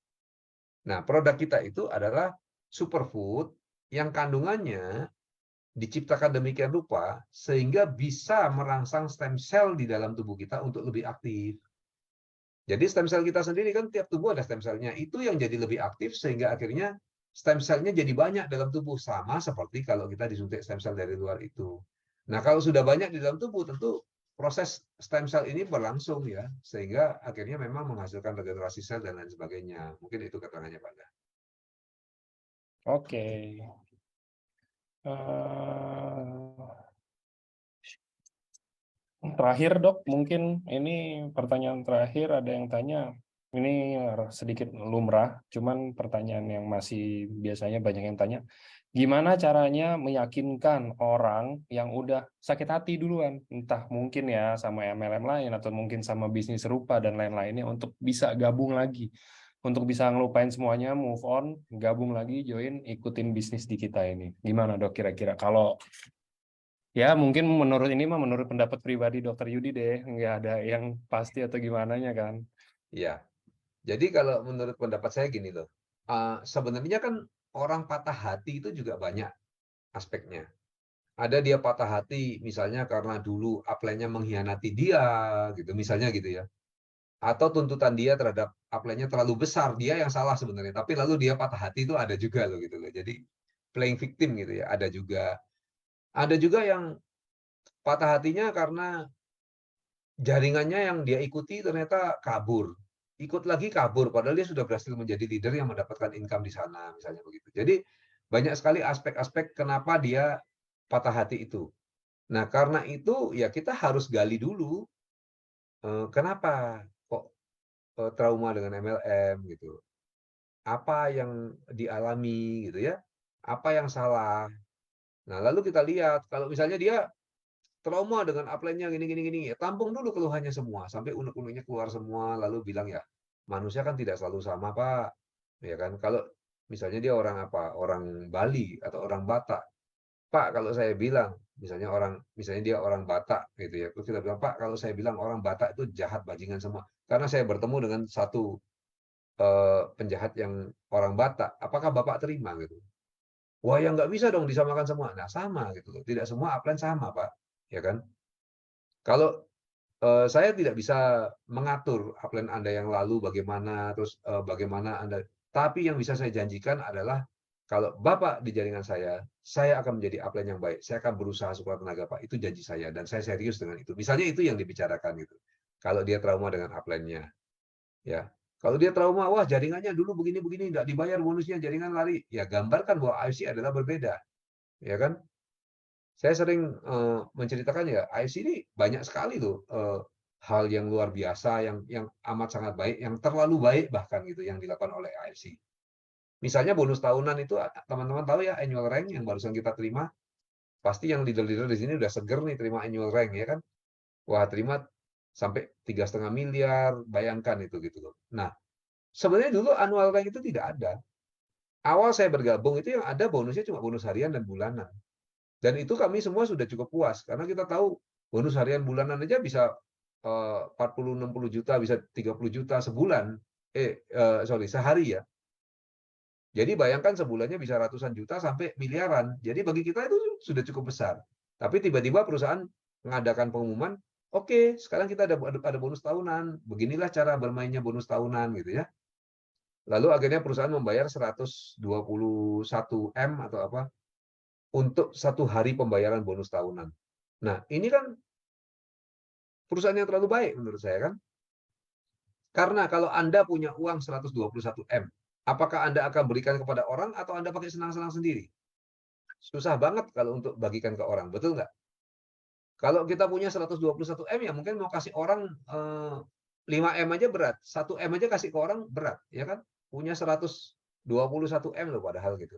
Nah, produk kita itu adalah superfood yang kandungannya diciptakan demikian rupa sehingga bisa merangsang stem cell di dalam tubuh kita untuk lebih aktif. Jadi stem cell kita sendiri kan tiap tubuh ada stem cell-nya. Itu yang jadi lebih aktif sehingga akhirnya stem cell-nya jadi banyak dalam tubuh. Sama seperti kalau kita disuntik stem cell dari luar itu. Nah, kalau sudah banyak di dalam tubuh, tentu proses stem cell ini berlangsung ya. Sehingga akhirnya memang menghasilkan regenerasi sel dan lain sebagainya. Mungkin itu keterangannya Pak Anda. Oke. Eh, Terakhir dok, mungkin ini pertanyaan terakhir, ada yang tanya, ini sedikit lumrah, cuman pertanyaan yang masih biasanya banyak yang tanya, gimana caranya meyakinkan orang yang udah sakit hati duluan, entah mungkin ya sama MLM lain atau mungkin sama bisnis serupa dan lain-lainnya untuk bisa gabung lagi, untuk bisa ngelupain semuanya, move on, gabung lagi, join, ikutin bisnis di kita ini. Gimana dok kira-kira? Kalau ya, mungkin menurut ini mah menurut pendapat pribadi Dokter Yudi deh, nggak ada yang pasti atau gimananya kan. Iya. Jadi kalau menurut pendapat saya gini loh. Sebenarnya kan orang patah hati itu juga banyak aspeknya. Ada dia patah hati misalnya karena dulu upline-nya mengkhianati dia gitu, misalnya gitu ya. atau tuntutan dia terhadap upline-nya terlalu besar, dia yang salah sebenarnya, tapi lalu dia patah hati itu ada juga loh gitu loh. Jadi playing victim gitu ya, ada juga. Ada juga yang patah hatinya karena jaringannya yang dia ikuti ternyata kabur. Ikut lagi kabur, padahal dia sudah berhasil menjadi leader yang mendapatkan income di sana, misalnya begitu. Jadi banyak sekali aspek-aspek kenapa dia patah hati itu. Nah, karena itu ya kita harus gali dulu, kenapa kok trauma dengan MLM gitu. Apa yang dialami gitu ya, apa yang salah. Nah, lalu kita lihat kalau misalnya dia trauma dengan upline-nya gini gini gini, ya tampung dulu keluhannya semua sampai unek-uneknya keluar semua, lalu bilang ya, manusia kan tidak selalu sama, Pak. Ya kan? Kalau misalnya dia orang apa? Orang Bali atau orang Batak. Pak, kalau saya bilang misalnya dia orang Batak gitu ya. Terus kita bilang, "Pak, kalau saya bilang orang Batak itu jahat bajingan semua karena saya bertemu dengan satu penjahat yang orang Batak, apakah Bapak terima?" gitu. Wah, ya nggak bisa dong disamakan semua. Nah, sama gitu loh. Tidak semua upline sama, Pak. Ya kan? Kalau saya tidak bisa mengatur upline Anda yang lalu bagaimana, terus bagaimana Anda. Tapi yang bisa saya janjikan adalah kalau Bapak di jaringan saya akan menjadi upline yang baik. Saya akan berusaha sekuat tenaga, Pak. Itu janji saya dan saya serius dengan itu. Misalnya itu yang dibicarakan gitu. Kalau dia trauma dengan upline-nya, ya. Kalau dia trauma, wah jaringannya dulu begini-begini, nggak dibayar bonusnya, jaringan lari. Ya gambarkan bahwa AFC adalah berbeda, ya kan? Saya sering menceritakan ya, AFC ini banyak sekali loh hal yang luar biasa, yang amat sangat baik, yang terlalu baik bahkan gitu yang dilakukan oleh AFC. Misalnya bonus tahunan itu teman-teman tahu ya, annual rank yang barusan kita terima, pasti yang leader-leader di sini udah seger nih terima annual rank ya kan. Wah, terima sampai 3,5 miliar, bayangkan itu gitu loh. Nah, sebenarnya dulu annual rank itu tidak ada. Awal saya bergabung itu yang ada bonusnya cuma bonus harian dan bulanan. Dan itu kami semua sudah cukup puas karena kita tahu bonus harian bulanan aja bisa 40-60 juta, bisa 30 juta sebulan. Sehari ya. Jadi bayangkan sebulannya bisa ratusan juta sampai miliaran. Jadi bagi kita itu sudah cukup besar. Tapi tiba-tiba perusahaan mengadakan pengumuman, oke, sekarang kita ada bonus tahunan. Beginilah cara bermainnya bonus tahunan gitu ya. Lalu akhirnya perusahaan membayar 121 M atau apa untuk 1 hari pembayaran bonus tahunan. Nah, ini kan perusahaan yang terlalu baik menurut saya kan. Karena kalau Anda punya uang 121 M, apakah Anda akan berikan kepada orang atau Anda pakai senang-senang sendiri? Susah banget kalau untuk bagikan ke orang, betul nggak? Kalau kita punya 121 M ya mungkin mau kasih orang 5 M aja berat, 1 M aja kasih ke orang berat, ya kan? Punya 121 M loh padahal gitu.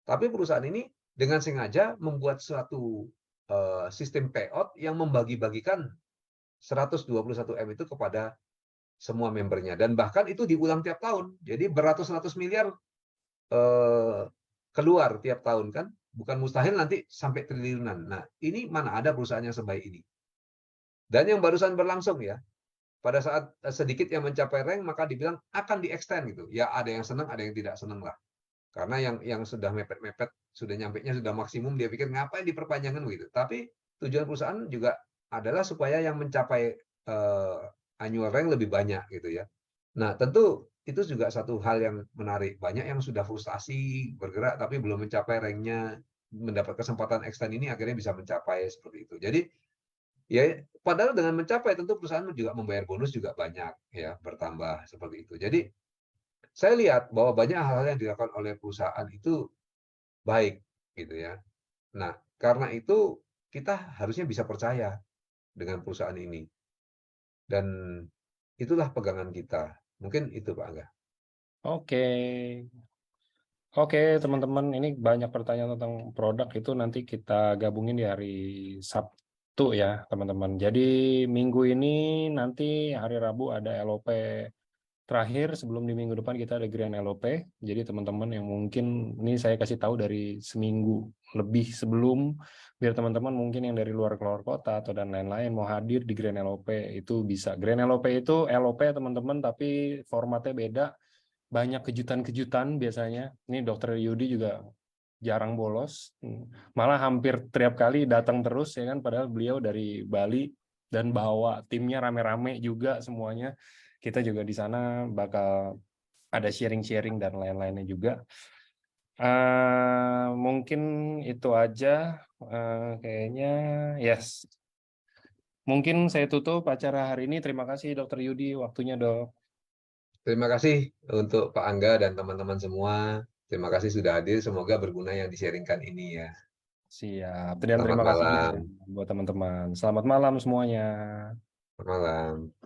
Tapi perusahaan ini dengan sengaja membuat suatu sistem payout yang membagi-bagikan 121 M itu kepada semua membernya dan bahkan itu diulang tiap tahun. Jadi beratus-ratus miliar keluar tiap tahun kan. Bukan mustahil nanti sampai triliunan. Nah, ini mana ada perusahaan yang sebaik ini. Dan yang barusan berlangsung ya, pada saat sedikit yang mencapai rank maka dibilang akan di-extend gitu. Ya ada yang senang, ada yang tidak senang lah. Karena yang sudah mepet-mepet, sudah nyampenya sudah maksimum, dia pikir ngapain diperpanjangkan begitu. Tapi tujuan perusahaan juga adalah supaya yang mencapai annual rank lebih banyak gitu ya. Nah, tentu itu juga satu hal yang menarik. Banyak yang sudah frustasi bergerak tapi belum mencapai ranknya, mendapat kesempatan extend ini akhirnya bisa mencapai seperti itu. Jadi ya padahal dengan mencapai tentu perusahaan juga membayar bonus juga banyak ya, bertambah seperti itu. Jadi saya lihat bahwa banyak hal-hal yang dilakukan oleh perusahaan itu baik gitu ya. Nah, karena itu kita harusnya bisa percaya dengan perusahaan ini. Dan itulah pegangan kita. Mungkin itu Pak Angga. Oke. Oke, teman-teman, ini banyak pertanyaan tentang produk itu nanti kita gabungin di hari Sabtu ya, teman-teman. Jadi minggu ini nanti hari Rabu ada LOP terakhir sebelum di minggu depan kita ada Grand LOP. Jadi teman-teman yang mungkin ini saya kasih tahu dari seminggu lebih sebelum biar teman-teman mungkin yang dari luar keluar kota atau dan lain-lain mau hadir di Grand LOP itu bisa. Grand LOP itu LOP teman-teman tapi formatnya beda, banyak kejutan-kejutan biasanya. Ini Dokter Yudi juga jarang bolos, malah hampir tiap kali datang terus ya kan, padahal beliau dari Bali dan bawa timnya rame-rame juga semuanya. Kita juga di sana bakal ada sharing-sharing dan lain-lainnya juga. Mungkin itu aja kayaknya. Yes. Mungkin saya tutup acara hari ini. Terima kasih Dokter Yudi waktunya, Dok. Terima kasih untuk Pak Angga dan teman-teman semua. Terima kasih sudah hadir. Semoga berguna yang di-sharingkan ini ya. Siap. Dan Selamat terima kasih juga malam. buat teman-teman. Selamat malam semuanya. Selamat malam.